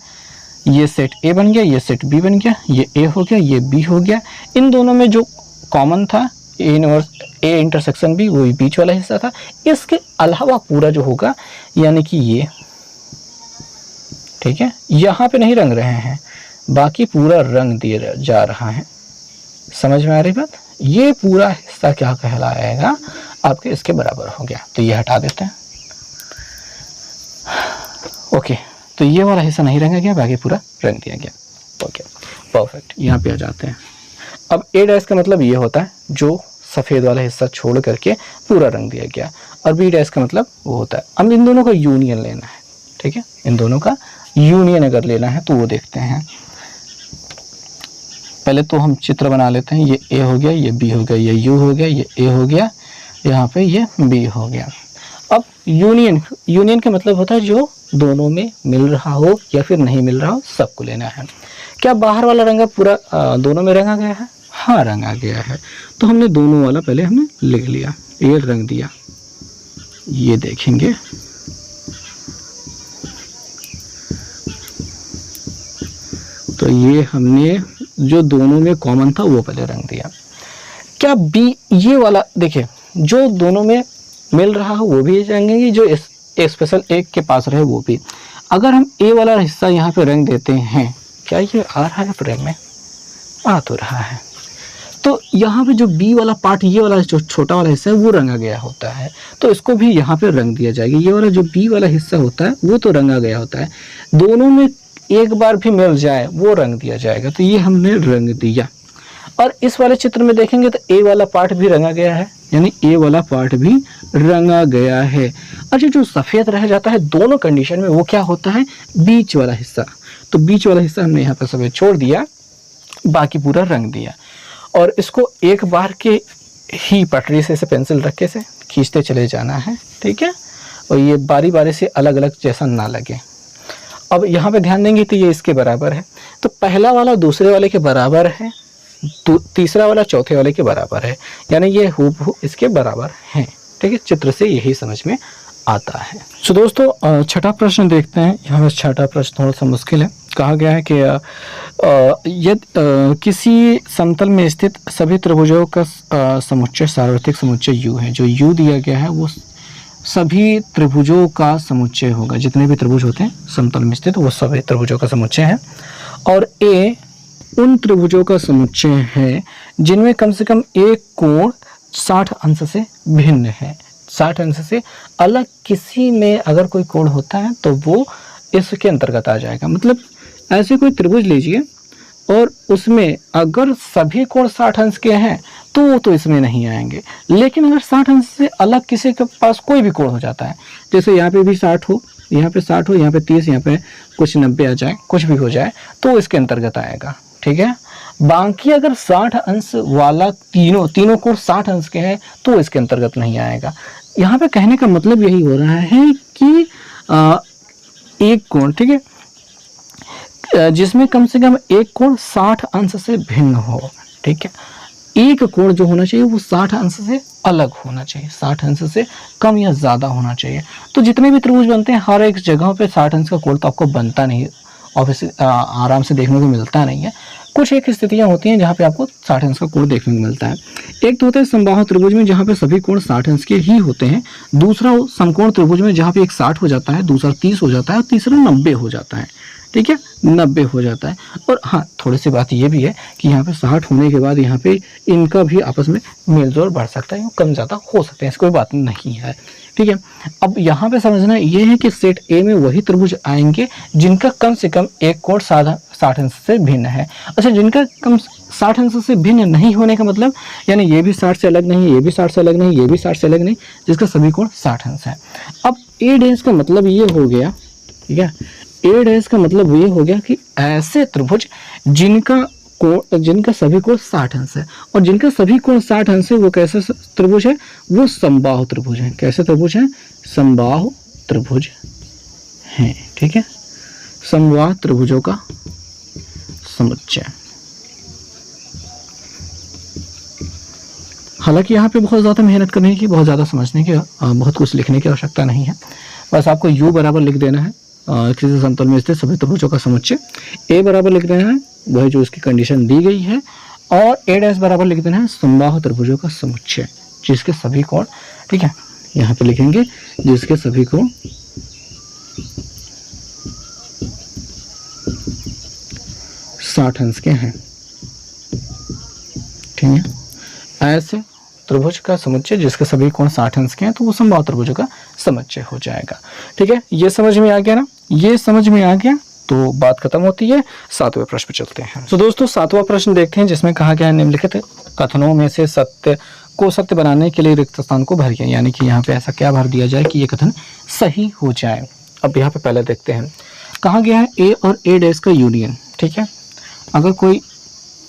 ये सेट ए बन गया, ये सेट बी बन गया, ये ए हो गया, ये बी हो गया। इन दोनों में जो कॉमन था A inverse A intersection B, वो बीच वाला हिस्सा था। इसके अलावा पूरा जो होगा, यानी कि ये, ठीक है, यहाँ पे नहीं रंग रहे हैं, बाकी पूरा रंग दिया जा रहा है। समझ में आ रही बात? ये पूरा हिस्सा क्या कहलाएगा आपके, इसके बराबर हो गया, तो ये हटा देते हैं। ओके, तो ये वाला हिस्सा नहीं रंगा गया, बाकी पूरा रंग दिया गया। Okay, perfect. यहाँ पे आ जाते हैं। अब ए डैश का मतलब ये होता है जो सफ़ेद वाला हिस्सा छोड़ करके पूरा रंग दिया गया, और बी डैश का मतलब वो होता है। अब इन दोनों का यूनियन लेना है, ठीक है, इन दोनों का यूनियन अगर लेना है तो वो देखते हैं। पहले तो हम चित्र बना लेते हैं। ये ए हो गया, ये बी हो गया, ये यू हो गया, ये ए हो गया, यहाँ पे ये बी हो गया। अब यूनियन का मतलब होता है जो दोनों में मिल रहा हो या फिर नहीं मिल रहा हो, सबको लेना है। क्या बाहर वाला रंगा पूरा दोनों में रंगा गया है? हाँ, रंगा गया है। तो हमने दोनों वाला पहले हमने लिख लिया, ये रंग दिया। ये देखेंगे, तो ये हमने जो दोनों में कॉमन था वो पहले रंग दिया। क्या बी ये वाला, देखिए जो दोनों में मिल रहा हो वो भी रंगेंगे, जो स्पेशल एक के पास रहे वो भी। अगर हम ए वाला हिस्सा यहाँ पे रंग देते हैं, क्या ये आ रहा है फ्रेम में? आ तो रहा है। तो यहाँ पे जो बी वाला पार्ट, ये वाला जो छोटा वाला हिस्सा है वो रंगा गया होता है, तो इसको भी यहाँ पे रंग दिया जाएगा। ये वाला जो बी वाला हिस्सा होता है वो तो रंगा गया होता है, दोनों में एक बार भी मिल जाए वो रंग दिया जाएगा, तो ये हमने रंग दिया। और इस वाले चित्र में देखेंगे तो ए वाला पार्ट भी रंगा गया है, यानी ए वाला पार्ट भी रंगा गया है। अच्छा, जो सफ़ेद रह जाता है दोनों कंडीशन में वो क्या होता है, बीच वाला हिस्सा। तो बीच वाला हिस्सा हमने यहाँ पर सफ़ेद छोड़ दिया, बाकी पूरा रंग दिया। और इसको एक बार के ही पटरी से पेंसिल रख के से खींचते चले जाना है, ठीक है, और ये बारी बारी से अलग अलग जैसा ना लगे। अब यहाँ पे ध्यान देंगे तो ये इसके बराबर है, तो पहला वाला दूसरे वाले के बराबर है, तीसरा वाला चौथे वाले के बराबर है, यानी ये हूबहू इसके बराबर है, ठीक है। चित्र से यही समझ में आता है। तो दोस्तों छठा प्रश्न देखते हैं। यहाँ पर छठा प्रश्न थोड़ा सा मुश्किल है। कहा गया है कि यदि किसी समतल में स्थित सभी त्रिभुजों का समुच्चय सार्वत्रिक समुच्चय U है, जो U दिया गया है वो सभी त्रिभुजों का समुच्चय होगा। जितने भी त्रिभुज होते हैं समतल में स्थित वो सभी त्रिभुजों का समुच्चय है। और A उन त्रिभुजों का समुच्चय है जिनमें कम से कम एक कोण 60 अंश से भिन्न है। 60 अंश से अलग किसी में अगर कोई कोण होता है तो वो इसके अंतर्गत आ जाएगा। मतलब ऐसे कोई त्रिभुज लीजिए और उसमें अगर सभी कोण 60 अंश के हैं तो वो तो इसमें नहीं आएंगे, लेकिन अगर 60 अंश से अलग किसी के पास कोई भी कोण हो जाता है, जैसे यहाँ पे भी 60 हो, यहाँ पे 60 हो, यहाँ पे 30, यहाँ पे कुछ 90 आ जाए, कुछ भी हो जाए तो इसके अंतर्गत आएगा, ठीक है। बाकी अगर 60 अंश वाला तीनों कोण 60 अंश के हैं तो इसके अंतर्गत नहीं आएगा। यहाँ पे कहने का मतलब यही हो रहा है कि एक कोण, ठीक है, जिसमें कम से कम एक कोण 60 अंश से भिन्न हो, ठीक है। एक कोण जो होना चाहिए वो 60 अंश से अलग होना चाहिए, 60 अंश से कम या ज़्यादा होना चाहिए। तो जितने भी त्रिभुज बनते हैं हर एक जगह पे 60 अंश का कोण तो आपको बनता नहीं, ऑब्वियसली आराम से देखने को मिलता नहीं है। कुछ एक स्थितियां होती हैं जहाँ पे आपको 60 अंश का कोण देखने को मिलता है। एक तो होता है समबाहु त्रिभुज में जहाँ पे सभी कोण 60 अंश के ही होते हैं। दूसरा समकोण त्रिभुज में जहाँ पे एक 60 हो जाता है, दूसरा 30 हो जाता है और तीसरा 90 हो जाता है, ठीक है, 90 हो जाता है। और हाँ, थोड़ी सी बात ये भी है कि यहाँ पे 60 होने के बाद यहाँ पे इनका भी आपस में मेलजोल बढ़ सकता है, कम ज़्यादा हो सकते हैं, ऐसी कोई बात नहीं है, ठीक है। अब यहाँ पे समझना ये है कि सेट ए में वही त्रिभुज आएंगे जिनका कम से कम एक कोण 60 अंश से भिन्न है। अच्छा, जिनका कम 60 अंश से भिन्न नहीं होने का मतलब, यानी ये भी 60 से अलग नहीं, ये भी 60 से अलग नहीं, ये भी 60 से अलग नहीं, जिसका सभी कोण 60 अंश है। अब ए डैश का मतलब ये हो गया, ठीक है, ए डैश का मतलब ये हो गया कि ऐसे त्रिभुज जिनका सभी कोण 60 अंश है, और जिनका सभी कोण 60 अंश है वो कैसे त्रिभुज है, वो समबाहु त्रिभुज है। कैसे त्रिभुज है, समबाहु त्रिभुज है, ठीक है, समबाहु त्रिभुजों का समुच्चय। हालांकि यहाँ पे बहुत ज़्यादा मेहनत करने की, बहुत ज़्यादा समझने की, बहुत कुछ लिखने की आवश्यकता नहीं है। बस आपको U बराबर लिख देना है, किसी समतल में स्थित सभी त्रिभुजों का समुच्चय। A बराबर लिख देना है वह जो उसकी कंडीशन दी गई है, और A डैश बराबर लिख देना है समबाहु त्रिभुजों का समुच्चय जिसके सभी कोण, ठीक है, यहाँ पे लिखेंगे जिसके सभी कोण 60 अंश के हैं, ठीक है। ऐसे त्रिभुज का समुच्चय जिसके सभी कोण 60 अंश के हैं तो वो समबाहु त्रिभुजों का समुच्चय हो जाएगा, ठीक है। ये समझ में आ गया ना, ये समझ में आ गया तो बात खत्म होती है। 7वें प्रश्न पे चलते हैं। तो दोस्तों 7वां प्रश्न देखते हैं, जिसमें कहा गया है निम्नलिखित कथनों में से सत्य को सत्य बनाने के लिए रिक्त स्थान को भरिए, यानी कि यहाँ पे ऐसा क्या भर दिया जाए कि ये कथन सही हो जाए। अब यहाँ पे पहले देखते हैं, कहा गया है ए और ए डैश का यूनियन, ठीक है। अगर कोई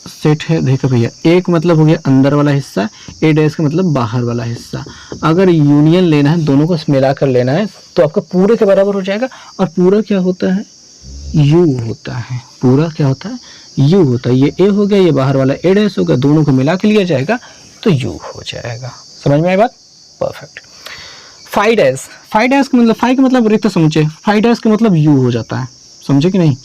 सेट है, देखो भैया, एक मतलब हो गया अंदर वाला हिस्सा, ए डैश का मतलब बाहर वाला हिस्सा। अगर यूनियन लेना है, दोनों को मिलाकर लेना है तो आपका पूरे के बराबर हो जाएगा। और पूरा क्या होता है, U होता है। पूरा क्या होता है, U होता है। ये ए हो गया, ये बाहर वाला ए डैश होगा, दोनों को मिला के लिया जाएगा तो U हो जाएगा। समझ में आई बात, परफेक्ट। फाइव डैश का मतलब, फाइव का मतलब रिक्त समुच्चय, फाइव डैश का मतलब U हो जाता है, समझे कि नहीं।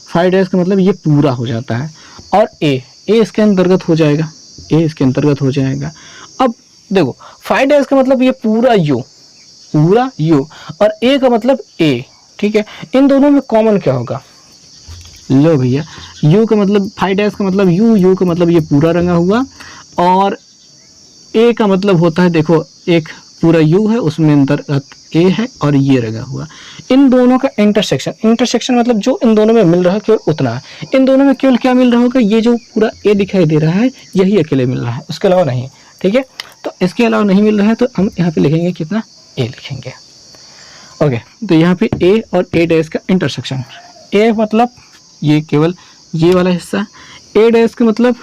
फाइव डैश का मतलब ये पूरा हो जाता है, और ए इसके अंतर्गत हो जाएगा, ए इसके अंतर्गत हो जाएगा। अब देखो, फाइव डैश का मतलब ये पूरा U, और ए का मतलब ए, ठीक है। इन दोनों में कॉमन क्या होगा, लो भैया, U का मतलब, फाइव डैश का मतलब U का मतलब ये पूरा रंगा हुआ, और ए का मतलब होता है, देखो एक पूरा यू है उसमें अंतर्गत ए है और ये लगा हुआ, इन दोनों का इंटरसेक्शन, इंटरसेक्शन मतलब जो इन दोनों में मिल रहा है केवल उतना है, इन दोनों में केवल क्या मिल रहा होगा, ये जो पूरा ए दिखाई दे रहा है यही अकेले मिल रहा है, उसके अलावा नहीं। ठीक है, तो इसके अलावा नहीं मिल रहा है तो हम यहाँ पे लिखेंगे कितना, ए लिखेंगे। ओके, तो यहाँ पे ए और ए डैश का इंटरसेक्शन, ए मतलब ये केवल ये वाला हिस्सा, ए डैश का मतलब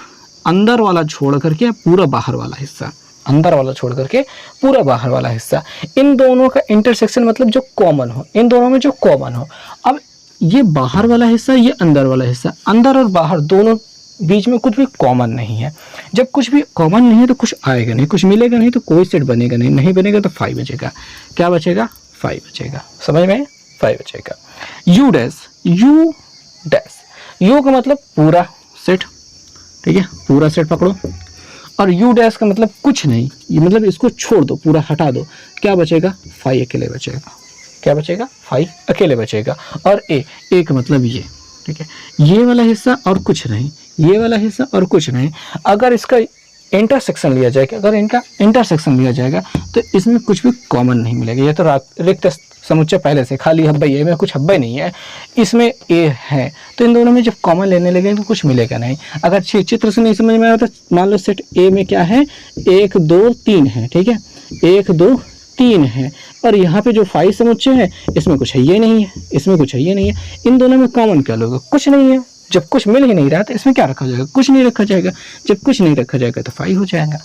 अंदर वाला छोड़ करके पूरा बाहर वाला हिस्सा, अंदर वाला छोड़ करके पूरा बाहर वाला हिस्सा, इन दोनों का इंटरसेक्शन मतलब जो कॉमन हो, इन दोनों में जो कॉमन हो। अब ये बाहर वाला हिस्सा, ये अंदर वाला हिस्सा, अंदर और बाहर दोनों बीच में कुछ भी कॉमन नहीं है। जब कुछ भी कॉमन नहीं है तो कुछ आएगा नहीं, कुछ मिलेगा नहीं तो कोई सेट बनेगा नहीं, नहीं बनेगा तो 5 बचेगा। क्या बचेगा, 5 बचेगा, समझ में, 5 बचेगा। You dash, you dash, you का मतलब पूरा सेट, ठीक है, पूरा सेट पकड़ो, और यू डैश का मतलब कुछ नहीं, ये मतलब इसको छोड़ दो, पूरा हटा दो, क्या बचेगा, 5 अकेले बचेगा। क्या बचेगा, 5 अकेले बचेगा। और ए, ए का मतलब ये, ठीक है, ये वाला हिस्सा और कुछ नहीं, ये वाला हिस्सा और कुछ नहीं। अगर इसका इंटरसेक्शन लिया जाएगा, अगर इनका इंटरसेक्शन लिया जाएगा तो इसमें कुछ भी कॉमन नहीं मिलेगा। ये तो रिक्त समुच्चय पहले से खाली हब्बा, ये में कुछ हब्बा ही नहीं है, इसमें ए है, तो इन दोनों में जब कॉमन लेने लगे तो कुछ मिलेगा नहीं। अगर चित्र से नहीं समझ में आया तो मान लो सेट ए में क्या है, 1 2 3 है, ठीक है, 1 2 3 है, और यहाँ पे जो 5 समुच्चय है इसमें कुछ है ये नहीं है, इसमें कुछ है ये नहीं है, इन दोनों में कॉमन क्या लोगे, कुछ नहीं है। जब कुछ मिल ही नहीं रहा तो इसमें क्या रखा जाएगा, कुछ नहीं रखा जाएगा। जब कुछ नहीं रखा जाएगा तो 5 हो जाएगा।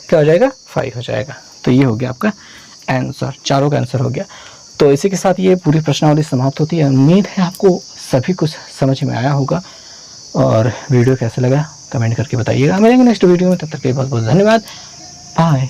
क्या हो जाएगा, 5 हो जाएगा। तो ये हो गया आपका आंसर, चारों का आंसर हो गया। तो इसी के साथ ये पूरी प्रश्नावली समाप्त होती है। उम्मीद है आपको सभी कुछ समझ में आया होगा, और वीडियो कैसा लगा कमेंट करके बताइएगा। मिलेंगे नेक्स्ट वीडियो में, तब तक के लिए बहुत बहुत धन्यवाद, बाय।